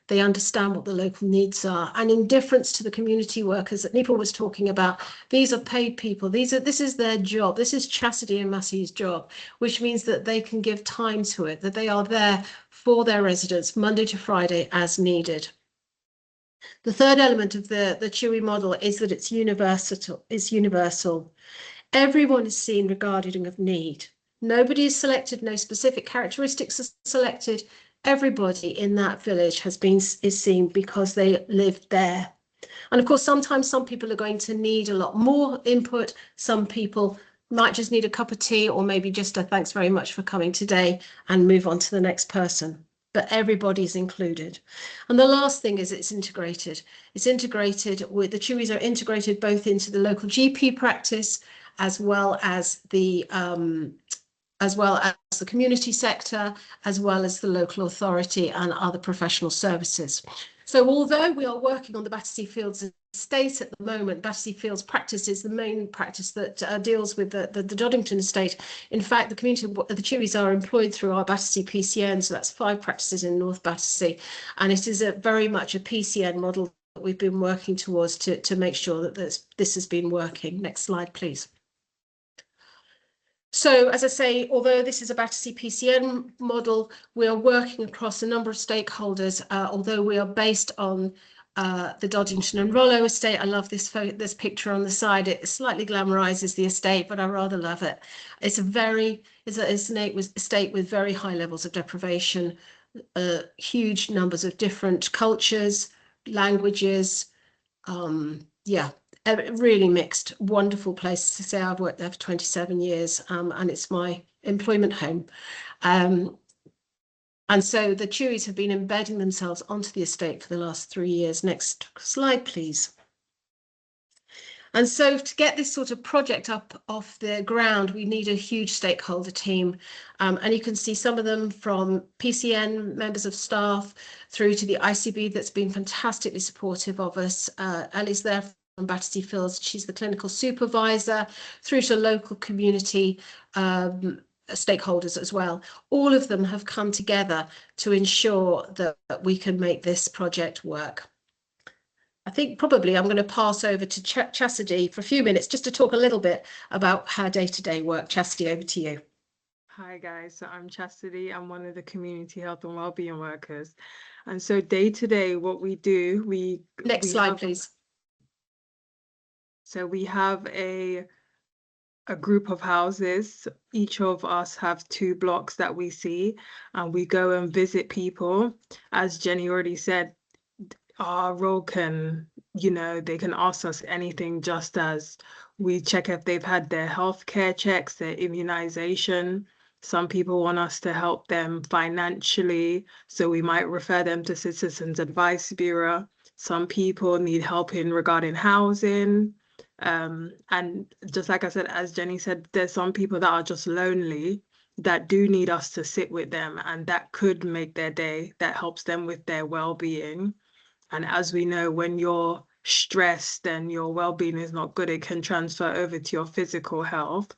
They understand what the local needs are. And in difference to the community workers that Nipa was talking about, these are paid people. This is their job. This is Chastity and Massey's job, which means that they can give time to it, that they are there for their residents Monday to Friday as needed. The third element of the Chewy model is that it's universal. Everyone is seen regarding of need. Nobody is selected, no specific characteristics are selected. everybody in that village is seen because they lived there. And of course, sometimes some people are going to need a lot more input. Some people might just need a cup of tea, or maybe just a thanks very much for coming today, and move on to the next person. But everybody's included. And the last thing is it's integrated. It's integrated with the Chewies are integrated both into the local GP practice as well as the community sector, as well as the local authority and other professional services. So although we are working on the Battersea Fields estate at the moment, Battersea Fields practice is the main practice that deals with the Doddington estate. In fact, the Chewies are employed through our Battersea PCN, so that's 5 practices in North Battersea, and it is very much a PCN model that we've been working towards to make sure that this has been working. Next slide, please. So, as I say, although this is a Battersea PCN model, we are working across a number of stakeholders, although we are based on the Doddington and Rollo estate. I love this picture on the side. It slightly glamorizes the estate, but I rather love it. It's an estate with very high levels of deprivation, huge numbers of different cultures, languages, yeah. Really mixed, wonderful place to say. I've worked there for 27 years, and it's my employment home. And so the Chewies have been embedding themselves onto the estate for the last 3 years. Next slide, please. And so to get this sort of project up off the ground, we need a huge stakeholder team. And you can see some of them from PCN members of staff through to the ICB that's been fantastically supportive of us. Ellie's there from Battersea Fields. She's the clinical supervisor, through to local community stakeholders as well. All of them have come together to ensure that we can make this project work. I think probably I'm going to pass over to Chastity for a few minutes just to talk a little bit about her day-to-day work. Chastity, over to you. Hi guys, so I'm Chastity. I'm one of the community health and wellbeing workers. And so day to day, what we do, Next slide, please. So we have a group of houses. Each of us have 2 blocks that we see, and we go and visit people. As Jenny already said, our role can, they can ask us anything, just as we check if they've had their healthcare checks, their immunization. Some people want us to help them financially, so we might refer them to Citizens Advice Bureau. Some people need help in regarding housing. And just like I said, as Jenny said, there's some people that are just lonely that do need us to sit with them, and that could make their day, that helps them with their well-being. And as we know, when you're stressed and your well-being is not good, it can transfer over to your physical health.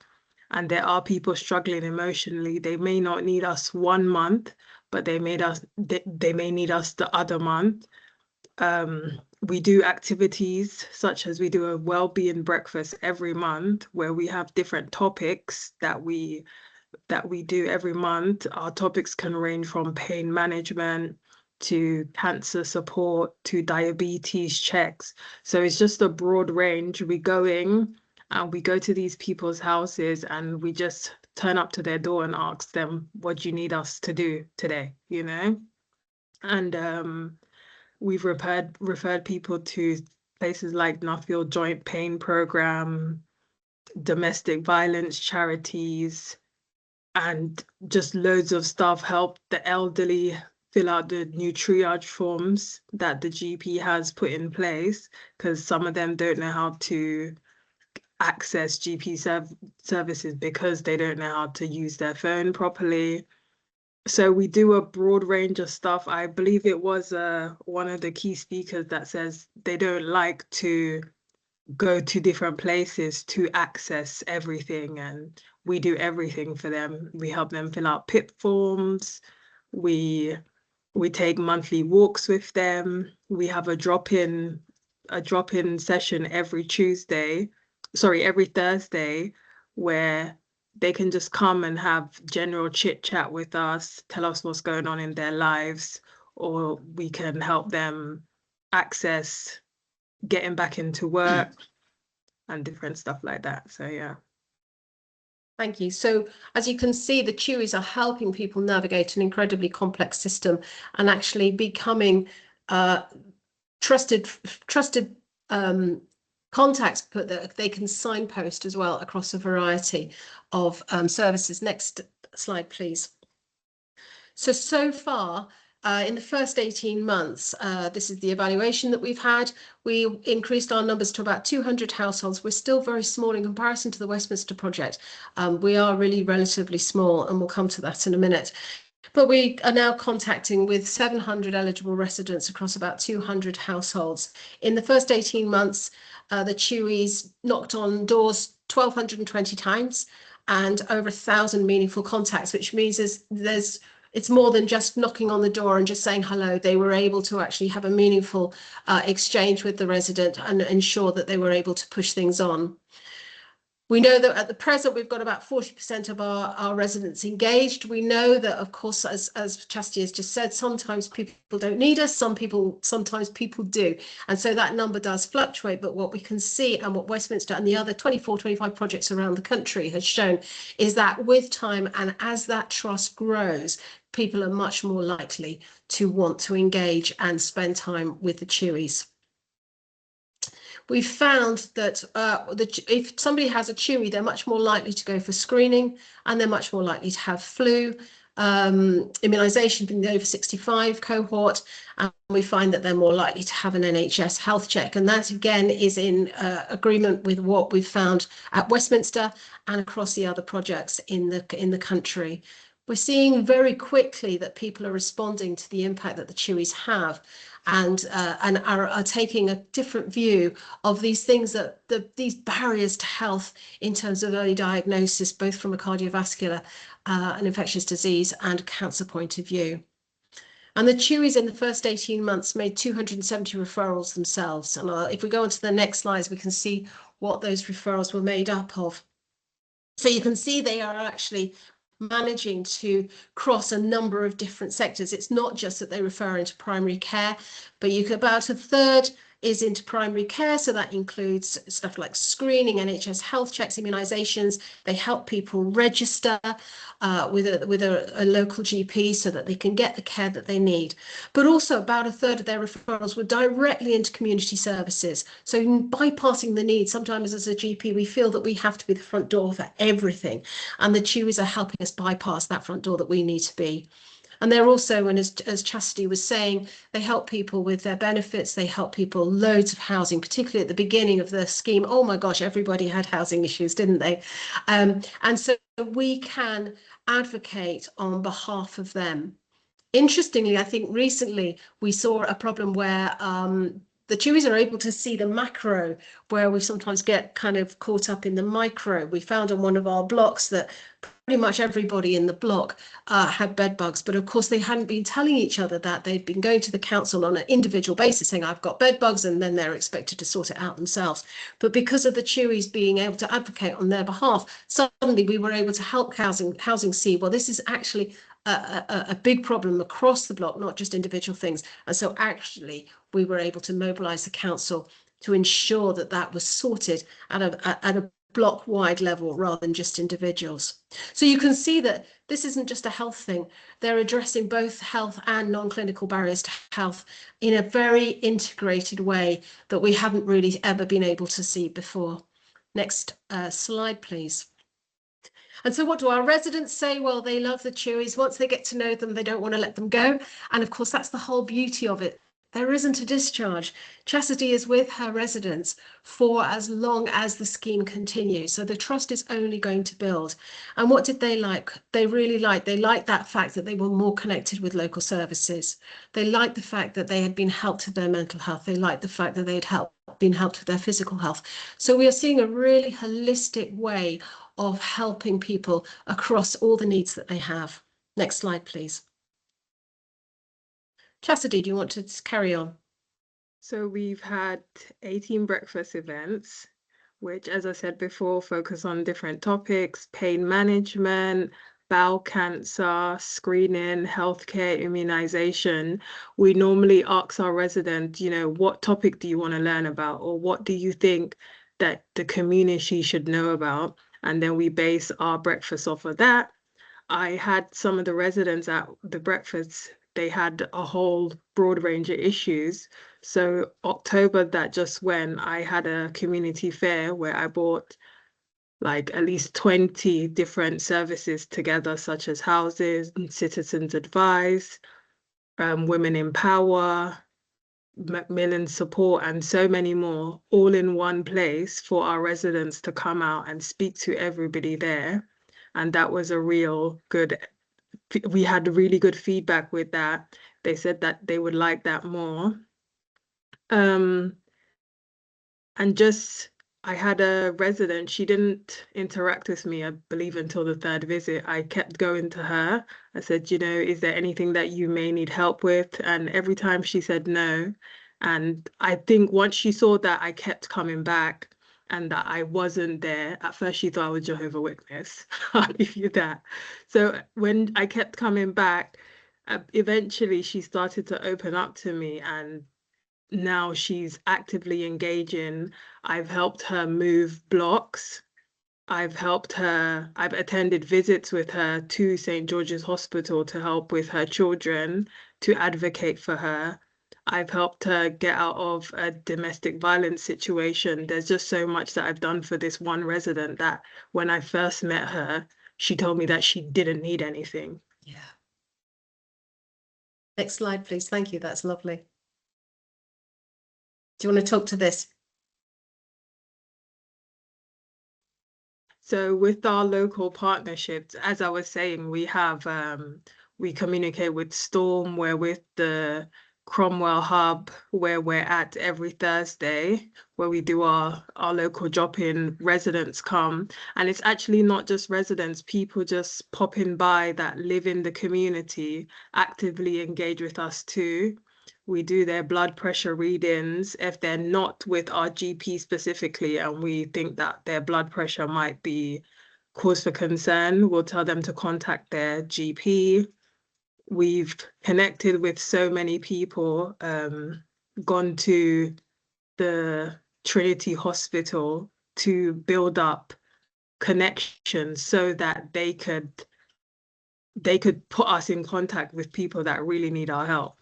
And there are people struggling emotionally. They may not need us 1 month, but they may need us the other month. We do activities such as we do a well-being breakfast every month, where we have different topics that we do every month. Our topics can range from pain management to cancer support to diabetes checks. So it's just a broad range. We go in and we go to these people's houses, and we just turn up to their door and ask them, what do you need us to do today, And we've referred people to places like Nuffield Joint Pain Program, domestic violence charities, and just loads of stuff. Help the elderly fill out the new triage forms that the GP has put in place, because some of them don't know how to access GP services because they don't know how to use their phone properly. So we do a broad range of stuff. I believe it was one of the key speakers that says they don't like to go to different places to access everything, and we do everything for them. We help them fill out PIP forms. We take monthly walks with them. We have a drop-in session every Thursday, where they can just come and have general chit chat with us, tell us what's going on in their lives, or we can help them access getting back into work and different stuff like that. So yeah. Thank you. So as you can see, the Chewies are helping people navigate an incredibly complex system and actually becoming trusted contacts that they can signpost as well across a variety of services. Next slide, please. So far, in the first 18 months, this is the evaluation that we've had. We increased our numbers to about 200 households. We're still very small in comparison to the Westminster project. We are really relatively small, and we'll come to that in a minute. But we are now contacting with 700 eligible residents across about 200 households. In the first 18 months, the Chewies knocked on doors 1,220 times and over 1,000 meaningful contacts, which means it's more than just knocking on the door and just saying hello. They were able to actually have a meaningful exchange with the resident and ensure that they were able to push things on. We know that at the present, we've got about 40% of our residents engaged. We know that, of course, as Chastity has just said, sometimes people don't need us, sometimes people do. And so that number does fluctuate. But what we can see and what Westminster and the other 24, 25 projects around the country has shown is that with time and as that trust grows, people are much more likely to want to engage and spend time with the Chewies. We found that if somebody has a Chewie, they're much more likely to go for screening and they're much more likely to have flu, immunisation in the over 65 cohort, and we find that they're more likely to have an NHS health check. And that again is in agreement with what we've found at Westminster and across the other projects in the country. We're seeing very quickly that people are responding to the impact that the Chewies have and are taking a different view of these things, that these barriers to health in terms of early diagnosis, both from a cardiovascular and infectious disease and cancer point of view. And the Chewies in the first 18 months made 270 referrals themselves. And if we go on to the next slides, we can see what those referrals were made up of. So you can see they are actually managing to cross a number of different sectors. It's not just that they refer into primary care, but about a third is into primary care. So that includes stuff like screening, NHS health checks, immunisations. They help people register with a local GP so that they can get the care that they need. But also about a third of their referrals were directly into community services. So bypassing the need, sometimes as a GP, we feel that we have to be the front door for everything. And the Chewies are helping us bypass that front door that we need to be. And they're also, and as Chastity was saying, they help people with their benefits. They help people loads of housing, particularly at the beginning of the scheme. Oh my gosh, everybody had housing issues, didn't they? And so we can advocate on behalf of them. Interestingly, I think recently we saw a problem where the Chewies are able to see the macro, where we sometimes get kind of caught up in the micro. We found on one of our blocks that pretty much everybody in the block had bed bugs, but of course they hadn't been telling each other that. They'd been going to the council on an individual basis saying, I've got bed bugs, and then they're expected to sort it out themselves. But because of the Chewies being able to advocate on their behalf, suddenly we were able to help housing see, well, this is actually a big problem across the block, not just individual things. And so actually we were able to mobilise the council to ensure that that was sorted at a block-wide level rather than just individuals. So you can see that this isn't just a health thing. They're addressing both health and non-clinical barriers to health in a very integrated way that we haven't really ever been able to see before. Next slide, please. And so what do our residents say? Well, they love the Chewies. Once they get to know them, they don't want to let them go. And of course, that's the whole beauty of it. There isn't a discharge. Chastity is with her residents for as long as the scheme continues. So the trust is only going to build. And what did they like? They liked that fact that they were more connected with local services. They liked the fact that they had been helped with their mental health. They liked the fact that they had been helped with their physical health. So we are seeing a really holistic way of helping people across all the needs that they have. Next slide, please. Chastity, do you want to carry on? So we've had 18 breakfast events, which, as I said before, focus on different topics: pain management, bowel cancer, screening, healthcare, immunization. We normally ask our residents, what topic do you want to learn about, or what do you think that the community should know about? and then we base our breakfast off of that. I had some of the residents at the breakfast, they had a whole broad range of issues. So October that just went, I had a community fair where I brought like at least 20 different services together, such as houses, citizens advice, women in power, Macmillan support, and so many more, all in one place for our residents to come out and speak to everybody there. And that was a real good, we had really good feedback with that. They said that they would like that more. And just, I had a resident, she didn't interact with me, I believe, until the third visit. I kept going to her. I said, you know, is there anything that you may need help with? And every time she said no. And I think once she saw that I kept coming back and that I wasn't there, at first she thought I was Jehovah's Witness. I'll give you that. So when I kept coming back, eventually she started to open up to me, and now she's actively engaging. I've helped her move blocks. I've attended visits with her to St. George's Hospital to help with her children, to advocate for her. I've helped her get out of a domestic violence situation. There's just so much that I've done for this one resident that when I first met her, she told me that she didn't need anything. Yeah. Next slide, please. Thank you. That's lovely. Do you want to talk to this? So with our local partnerships, as I was saying, we have we communicate with Storm, we're with the Cromwell Hub, where we're at every Thursday, where we do our local drop-in. Residents come, and it's actually not just residents, people just popping by that live in the community actively engage with us too. We do their blood pressure readings if they're not with our GP specifically, and we think that their blood pressure might be cause for concern. We'll tell them to contact their GP. We've connected with so many people, gone to the Trinity Hospital to build up connections so that they could put us in contact with people that really need our help.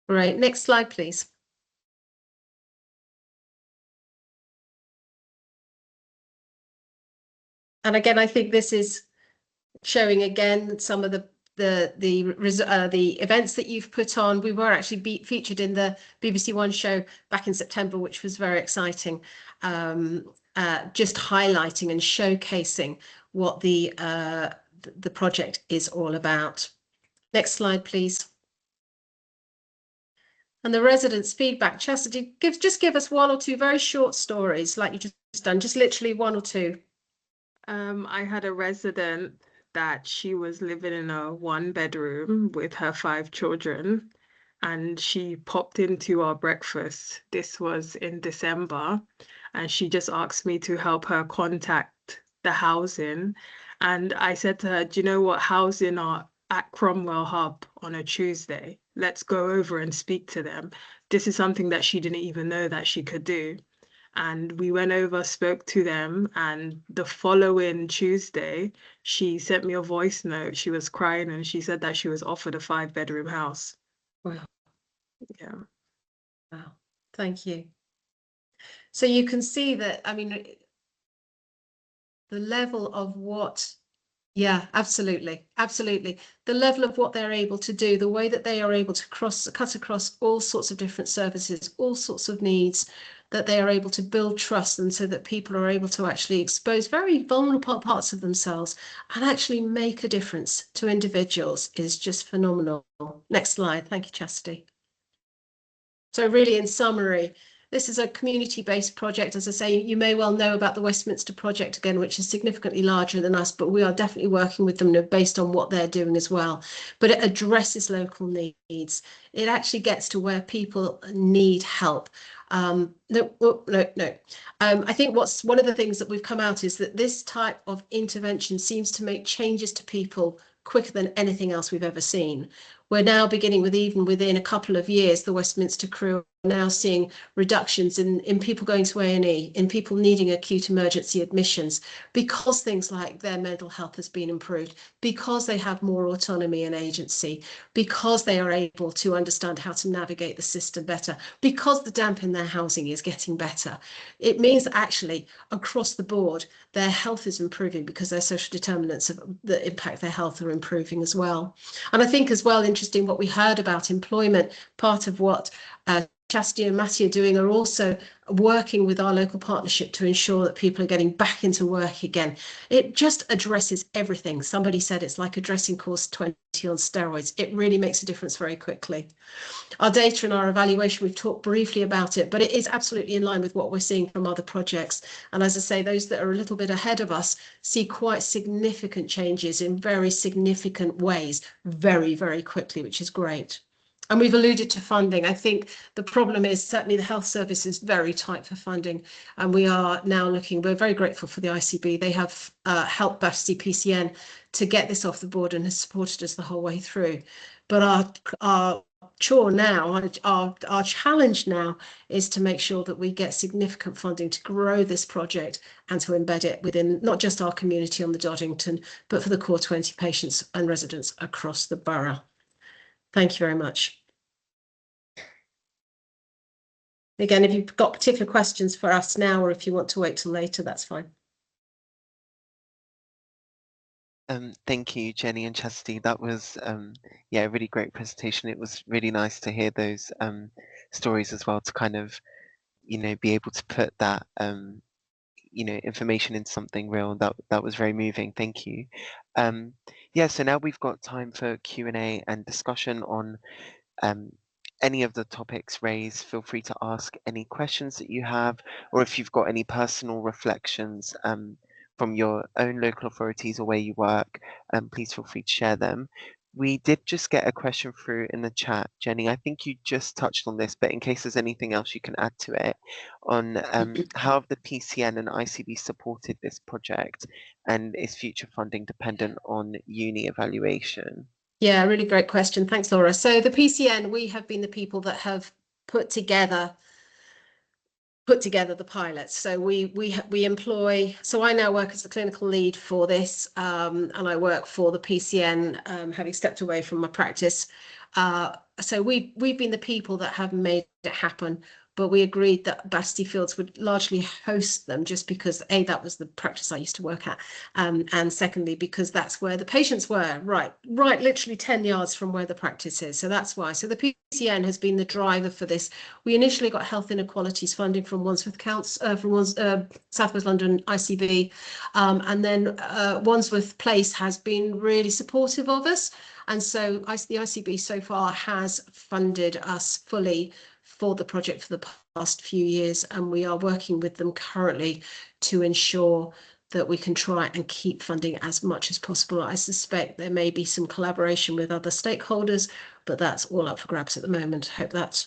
Right, next slide, please. And again, I think this is showing again some of the events that you've put on. We were actually featured in the BBC One show back in September, which was very exciting. Just highlighting and showcasing what the project is all about. Next slide, please. And the residents' feedback. Chastity, just give us one or two very short stories like you just done, just literally one or two. I had a resident that she was living in a 1-bedroom with her 5 children, and she popped into our breakfast. This was in December, and she just asked me to help her contact the housing. And I said to her, do you know what, housing are at Cromwell Hub on a Tuesday. Let's go over and speak to them. This is something that she didn't even know that she could do. And we went over, spoke to them, and the following Tuesday, she sent me a voice note. She was crying, and she said that she was offered a 5-bedroom house. Wow. Yeah. Wow. Thank you. So you can see that, I mean, the level of what, yeah, absolutely, absolutely. The level of what they're able to do, the way that they are able to cut across all sorts of different services, all sorts of needs, that they are able to build trust, and so that people are able to actually expose very vulnerable parts of themselves and actually make a difference to individuals is just phenomenal. Next slide. Thank you, Chastity. So really, in summary, this is a community-based project. As I say, you may well know about the Westminster project again, which is significantly larger than us, but we are definitely working with them based on what they're doing as well. But it addresses local needs. It actually gets to where people need help. I think what's one of the things that we've come out is that this type of intervention seems to make changes to people quicker than anything else we've ever seen. We're now beginning with, even within a couple of years, the Westminster crew are now seeing reductions in people going to A&E, in people needing acute emergency admissions, because things like their mental health has been improved, because they have more autonomy and agency, because they are able to understand how to navigate the system better, because the damp in their housing is getting better. It means that actually across the board, their health is improving because their social determinants that impact their health are improving as well. And I think as well, interesting what we heard about employment, part of what Chastity and Matty are doing are also working with our local partnership to ensure that people are getting back into work again. It just addresses everything. Somebody said it's like addressing course 20 on steroids. It really makes a difference very quickly. Our data and our evaluation, we've talked briefly about it, but it is absolutely in line with what we're seeing from other projects. And as I say, those that are a little bit ahead of us see quite significant changes in very significant ways very, very quickly, which is great. And we've alluded to funding. I think the problem is certainly the health service is very tight for funding. And we are now looking, we're very grateful for the ICB. They have helped BAFSI PCN to get this off the board and has supported us the whole way through. But our chore now, our challenge now is to make sure that we get significant funding to grow this project and to embed it within not just our community on the Doddington, but for the core 20 patients and residents across the borough. Thank you very much. Again, if you've got particular questions for us now, or if you want to wait till later, that's fine. Thank you, Jenny and Chastity. That was yeah, a really great presentation. It was really nice to hear those stories as well, to kind of, you know, be able to put that you know, information into something real. That was very moving. Thank you. Yeah, so now we've got time for Q&A and discussion on any of the topics raised. Feel free to ask any questions that you have, or if you've got any personal reflections from your own local authorities or where you work, please feel free to share them. We did just get a question through in the chat, Jenny. I think you just touched on this, but in case there's anything else you can add to it, on how have the PCN and ICB supported this project, and is future funding dependent on uni evaluation? Yeah, really great question. Thanks, Laura. So the PCN, we have been the people that have put together the pilots. So we employ, so I now work as the clinical lead for this, and I work for the PCN, having stepped away from my practice. So we've been the people that have made it happen, but we agreed that Battersea Fields would largely host them, just because A, that was the practice I used to work at, and secondly, because that's where the patients were, right literally 10 yards from where the practice is. So that's why. So the PCN has been the driver for this. We initially got health inequalities funding from Wandsworth Council, South West London ICB, and then Wandsworth Place has been really supportive of us. And so the ICB so far has funded us fully for the project for the past few years, and we are working with them currently to ensure that we can try and keep funding as much as possible. I suspect there may be some collaboration with other stakeholders, but that's all up for grabs at the moment. I hope that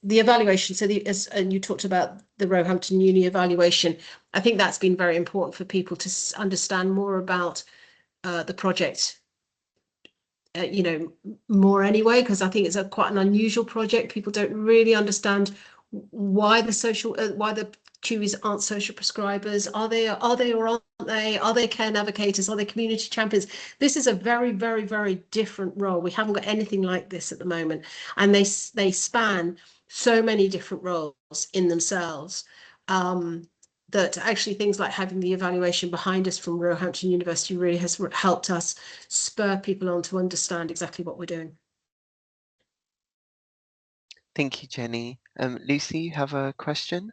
the evaluation, so and you talked about the Roehampton Uni evaluation, I think that's been very important for people to understand more about the project, you know, more anyway, because I think it's quite an unusual project. People don't really understand why the QEs aren't social prescribers. Are they or aren't they? Are they care navigators? Are they community champions? This is a very, very, very different role. We haven't got anything like this at the moment, and they span so many different roles in themselves. That actually things like having the evaluation behind us from Roehampton University really has helped us spur people on to understand exactly what we're doing. Thank you, Jenny. Lucy, you have a question?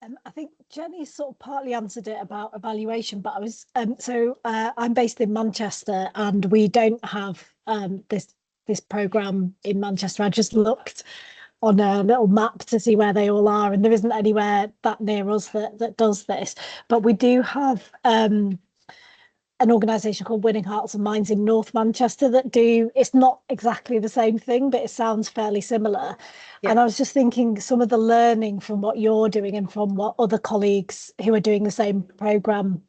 I think Jenny sort of partly answered it about evaluation, but I was I'm based in Manchester, and we don't have this programme in Manchester. I just looked on a little map to see where they all are, and there isn't anywhere that near us that does this. But we do have an organisation called Winning Hearts and Minds in North Manchester that do, it's not exactly the same thing, but it sounds fairly similar. Yeah. And I was just thinking, some of the learning from what you're doing and from what other colleagues who are doing the same programme,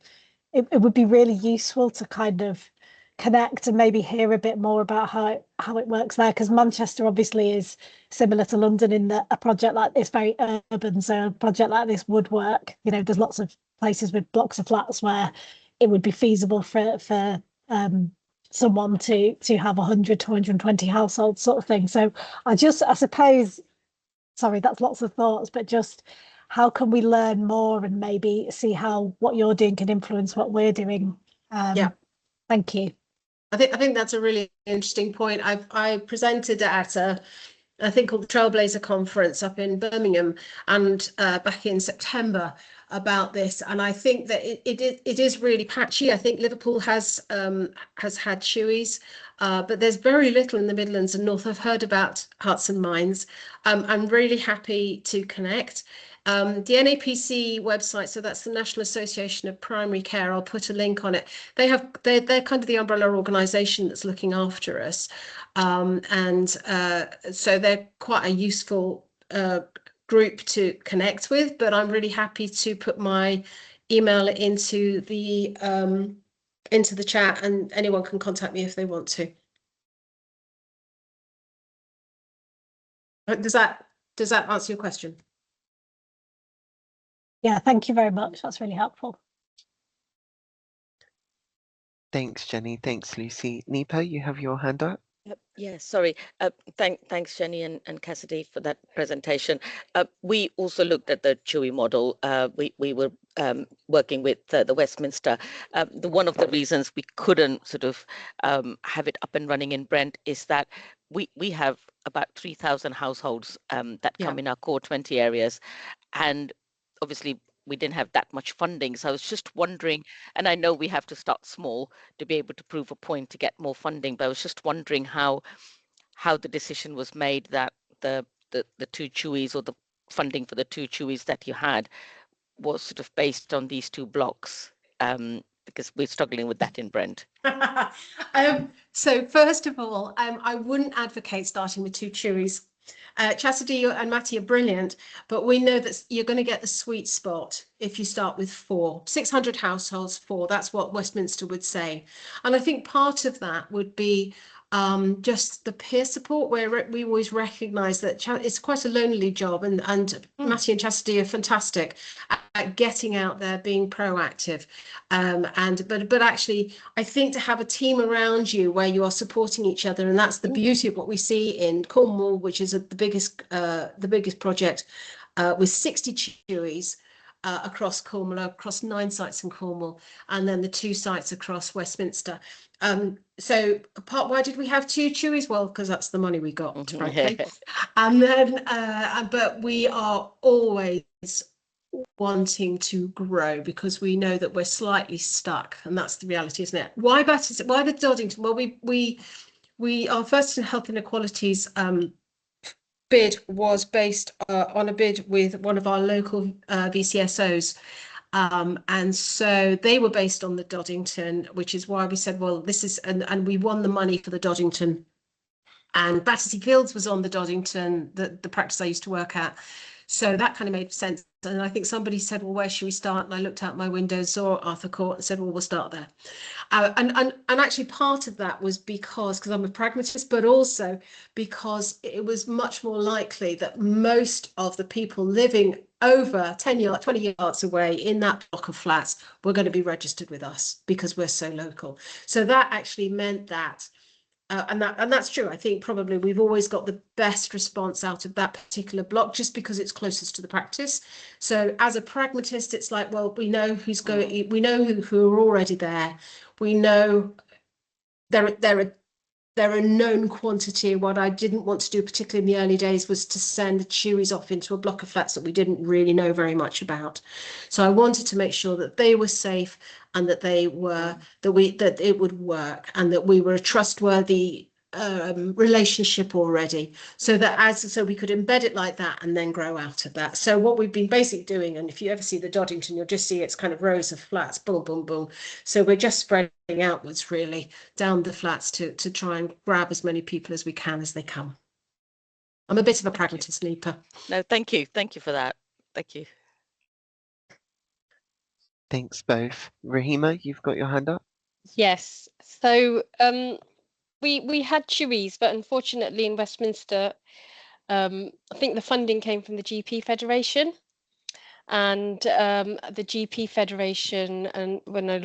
it would be really useful to kind of connect and maybe hear a bit more about how it works there, because Manchester obviously is similar to London in that a project like this very urban, so a project like this would work. You know, there's lots of places with blocks of flats where it would be feasible for someone to have 100 to 120 households sort of thing. So I suppose, sorry, that's lots of thoughts, but just how can we learn more and maybe see how what you're doing can influence what we're doing? Yeah. Thank you. I think that's a really interesting point. I presented at a thing called the Trailblazer Conference up in Birmingham, and back in September about this. And I think that it is really patchy. I think Liverpool has had Chewies, but there's very little in the Midlands and North. I've heard about Hearts and Minds. I'm really happy to connect. The NAPC website, so that's the National Association of Primary Care, I'll put a link on it. They're kind of the umbrella organisation that's looking after us. So they're quite a useful group to connect with, but I'm really happy to put my email into the chat, and anyone can contact me if they want to. Does that answer your question? Yeah, thank you very much. That's really helpful. Thanks, Jenny. Thanks, Lucy. Nipa, you have your hand up. Yeah, sorry. Thanks, Jenny and Cassidy, for that presentation. We also looked at the Chewy model. We were working with the Westminster. One of the reasons we couldn't sort of have it up and running in Brent is that we have about 3,000 households that come in our core 20 areas, and obviously we didn't have that much funding. So I was just wondering, and I know we have to start small to be able to prove a point to get more funding, but I was just wondering how the decision was made that the two Chewies, or the funding for the two Chewies that you had, was sort of based on these two blocks, because we're struggling with that in Brent. So first of all, I wouldn't advocate starting with two Chewies. Chastity and Matty are brilliant, but we know that you're going to get the sweet spot if you start with 4. 600 households, 4. That's what Westminster would say. And I think part of that would be just the peer support, where we always recognise that it's quite a lonely job, and Matty and Chastity are fantastic at getting out there, being proactive, but actually I think to have a team around you where you are supporting each other, and that's the beauty of what we see in Cornwall, which is the biggest project with 60 Chewies across Cornwall, across 9 sites in Cornwall, and then the 2 sites across Westminster. So why did we have 2 Chewies? Well, because that's the money we got, frankly. And then but we are always wanting to grow, because we know that we're slightly stuck, and that's the reality, isn't it? Why the Doddington? Well, we our first in health inequalities bid was based on a bid with one of our local VCSOs, and so they were based on the Doddington, which is why we said, well, this is, and we won the money for the Doddington, and Battersea Fields was on the Doddington, the practice I used to work at. So that kind of made sense. And I think somebody said, well, where should we start? And I looked out my window, saw Arthur Court, and said, well, we'll start there. And actually part of that was because I'm a pragmatist, but also because it was much more likely that most of the people living over 20 yards away in that block of flats were going to be registered with us, because we're so local. So that actually meant that and that's true. I think probably we've always got the best response out of that particular block, just because it's closest to the practice. So as a pragmatist, it's like, well, we know who's going, we know who are already there. We know there are known quantity. What I didn't want to do, particularly in the early days, was to send the Chewies off into a block of flats that we didn't really know very much about. So I wanted to make sure that they were safe, and that they were that it would work, and that we were a trustworthy relationship already, so we could embed it like that and then grow out of that. So what we've been basically doing, and if you ever see the Doddington, you'll just see it's kind of rows of flats, boom, boom, boom. So we're just spreading outwards really down the flats to try and grab as many people as we can as they come. I'm a bit of a pragmatist, Nipa. No, thank you for that. Thank you. Thanks both. Rahima, you've got your hand up. Yes. So we had Chewies, but unfortunately in Westminster, I think the funding came from the GP Federation, and the GP Federation and are no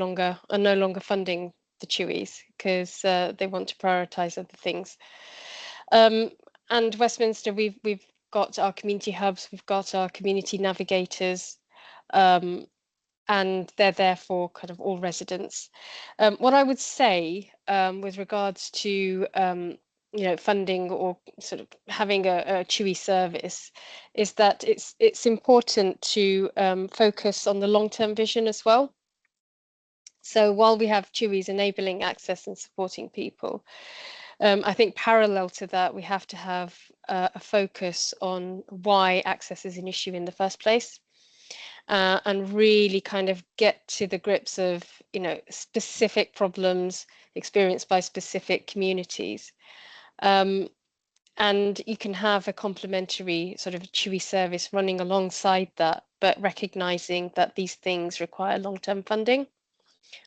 longer funding the Chewies because they want to prioritise other things. And Westminster, we've got our community hubs, we've got our community navigators, and they're there for kind of all residents. What I would say with regards to funding or sort of having a Chewy service is that it's important to focus on the long-term vision as well. So while we have Chewies enabling access and supporting people, I think parallel to that, we have to have a focus on why access is an issue in the first place. And really kind of get to the grips of, specific problems experienced by specific communities. And you can have a complementary sort of Chewy service running alongside that, but recognizing that these things require long-term funding.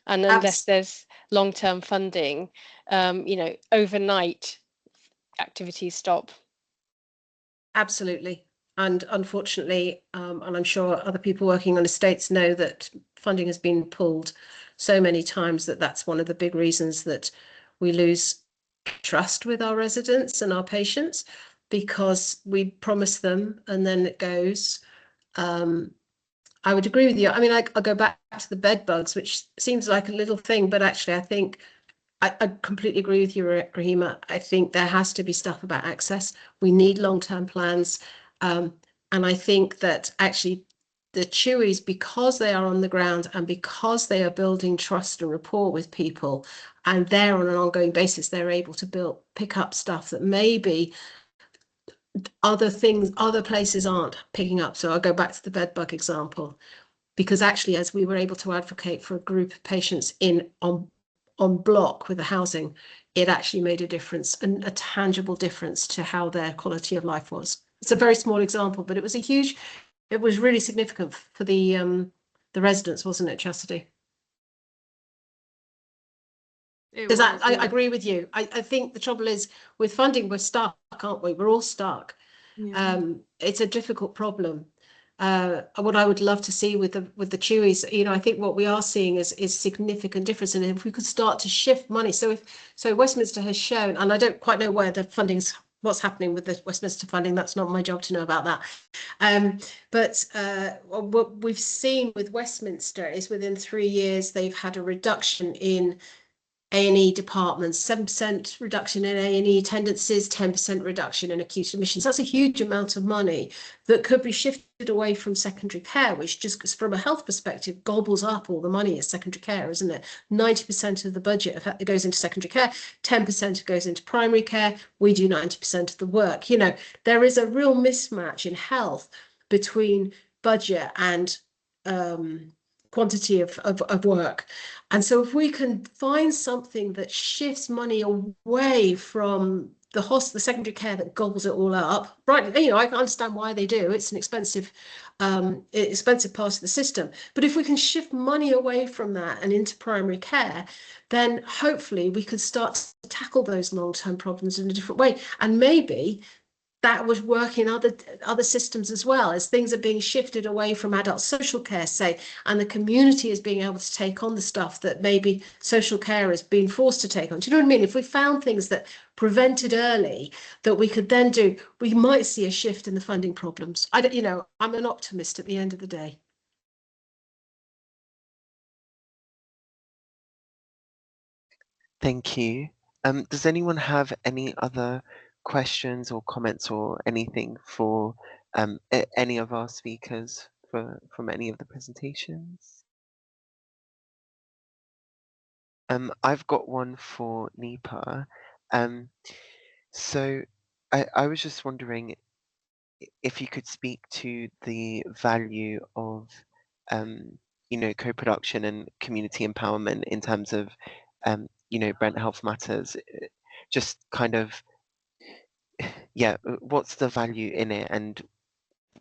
And unless there's long-term funding, overnight activities stop. Absolutely. And unfortunately, and I'm sure other people working on estates know that funding has been pulled so many times that that's one of the big reasons that we lose trust with our residents and our patients, because we promise them and then it goes. I would agree with you. I mean, I'll go back to the bed bugs, which seems like a little thing, but actually I think I completely agree with you, Rahima. I think there has to be stuff about access. We need long-term plans. And I think that actually the Chewies, because they are on the ground and because they are building trust and rapport with people, and they're on an ongoing basis, they're able to pick up stuff that maybe other places aren't picking up. So I'll go back to the bed bug example, because actually, as we were able to advocate for a group of patients on block with the housing, it actually made a difference, and a tangible difference to how their quality of life was. It's a very small example, but it was really significant for the residents, wasn't it, Chastity? I agree with you. I think the trouble is with funding, we're stuck, aren't we? We're all stuck. Yeah. It's a difficult problem. What I would love to see with the Chewies, I think what we are seeing is significant difference. And if we could start to shift money, so Westminster has shown, and I don't quite know where the funding's, what's happening with the Westminster funding. That's not my job to know about that. But what we've seen with Westminster is within 3 years they've had a reduction in A&E departments, 7% reduction in A&E attendances, 10% reduction in acute admissions. That's a huge amount of money that could be shifted away from secondary care, which just from a health perspective gobbles up all the money as secondary care, isn't it? 90% of the budget goes into secondary care, 10% goes into primary care. We do 90% of the work. There is a real mismatch in health between budget and quantity of work. And so if we can find something that shifts money away from the secondary care that gobbles it all up, right? I can understand why they do. It's an expensive part of the system. But if we can shift money away from that and into primary care, then hopefully we could start to tackle those long-term problems in a different way. And maybe that would work in other systems as well, as things are being shifted away from adult social care, say, and the community is being able to take on the stuff that maybe social care has been forced to take on. Do you know what I mean? If we found things that prevented early that we could then do, we might see a shift in the funding problems. I'm an optimist at the end of the day. Thank you. Does anyone have any other questions or comments or anything for any of our speakers from any of the presentations? I've got one for Nipa. So I was just wondering if you could speak to the value of co-production and community empowerment in terms of Brent Health Matters. Just kind of, yeah, what's the value in it, and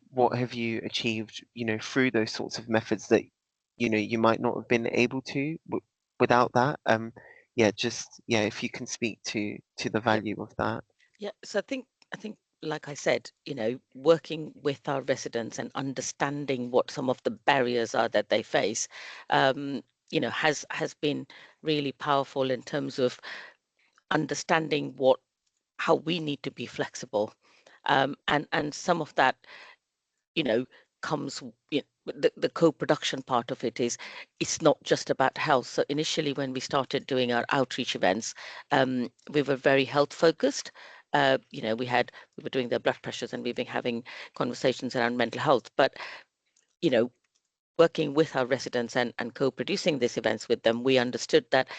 what have you achieved through those sorts of methods that you might not have been able to without that, yeah, just yeah, if you can speak to the value of that. Yeah, so I think like I said, working with our residents and understanding what some of the barriers are that they face, has been really powerful in terms of understanding how we need to be flexible, and some of that comes, the co-production part of it is, it's not just about health. So initially when we started doing our outreach events, we were very health focused. We were doing their blood pressures and we've been having conversations around mental health, but working with our residents and co-producing these events with them, we understood that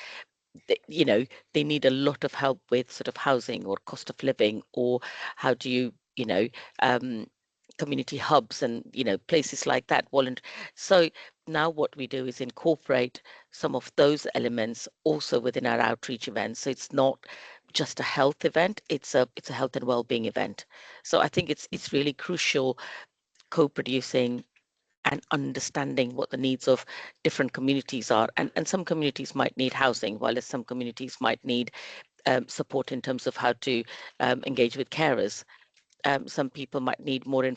they need a lot of help with sort of housing or cost of living, or how do you community hubs and places like that. So now what we do is incorporate some of those elements also within our outreach events. So it's not just a health event, it's a health and well-being event. So I think it's really crucial co-producing and understanding what the needs of different communities are. And some communities might need housing, while some communities might need support in terms of how to engage with carers. Some people might need more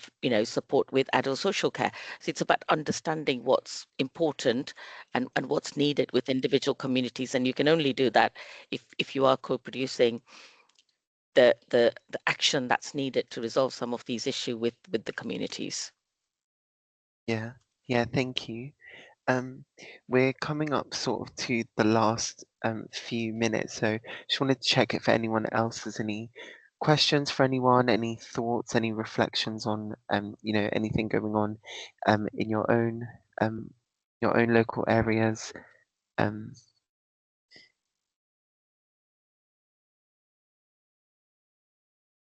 support with adult social care. So it's about understanding what's important and what's needed with individual communities. And you can only do that if you are co-producing the action that's needed to resolve some of these issues with the communities. Yeah, thank you. We're coming up sort of to the last few minutes, so just wanted to check if anyone else has any questions for anyone, any thoughts, any reflections on anything going on in your own local areas.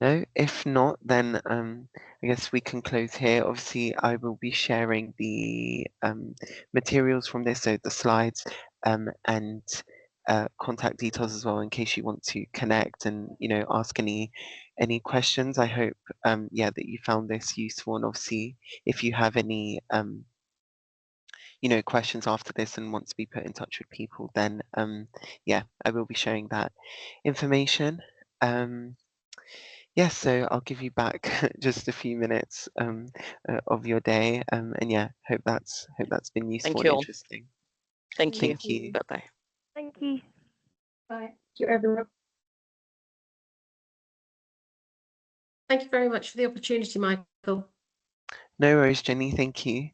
No, if not, then I guess we can close here. Obviously, I will be sharing the materials from this, so the slides and contact details as well, in case you want to connect and ask any questions. I hope yeah, that you found this useful, and obviously if you have any questions after this and want to be put in touch with people, then yeah, I will be sharing that information. Yeah, so I'll give you back just a few minutes of your day, and yeah, hope that's been useful Thank and you all. interesting. Thank you. Thank you. Bye-bye. Thank you. Bye. Thank you, everyone. Thank you very much for the opportunity, Michael. No worries, Jenny. Thank you.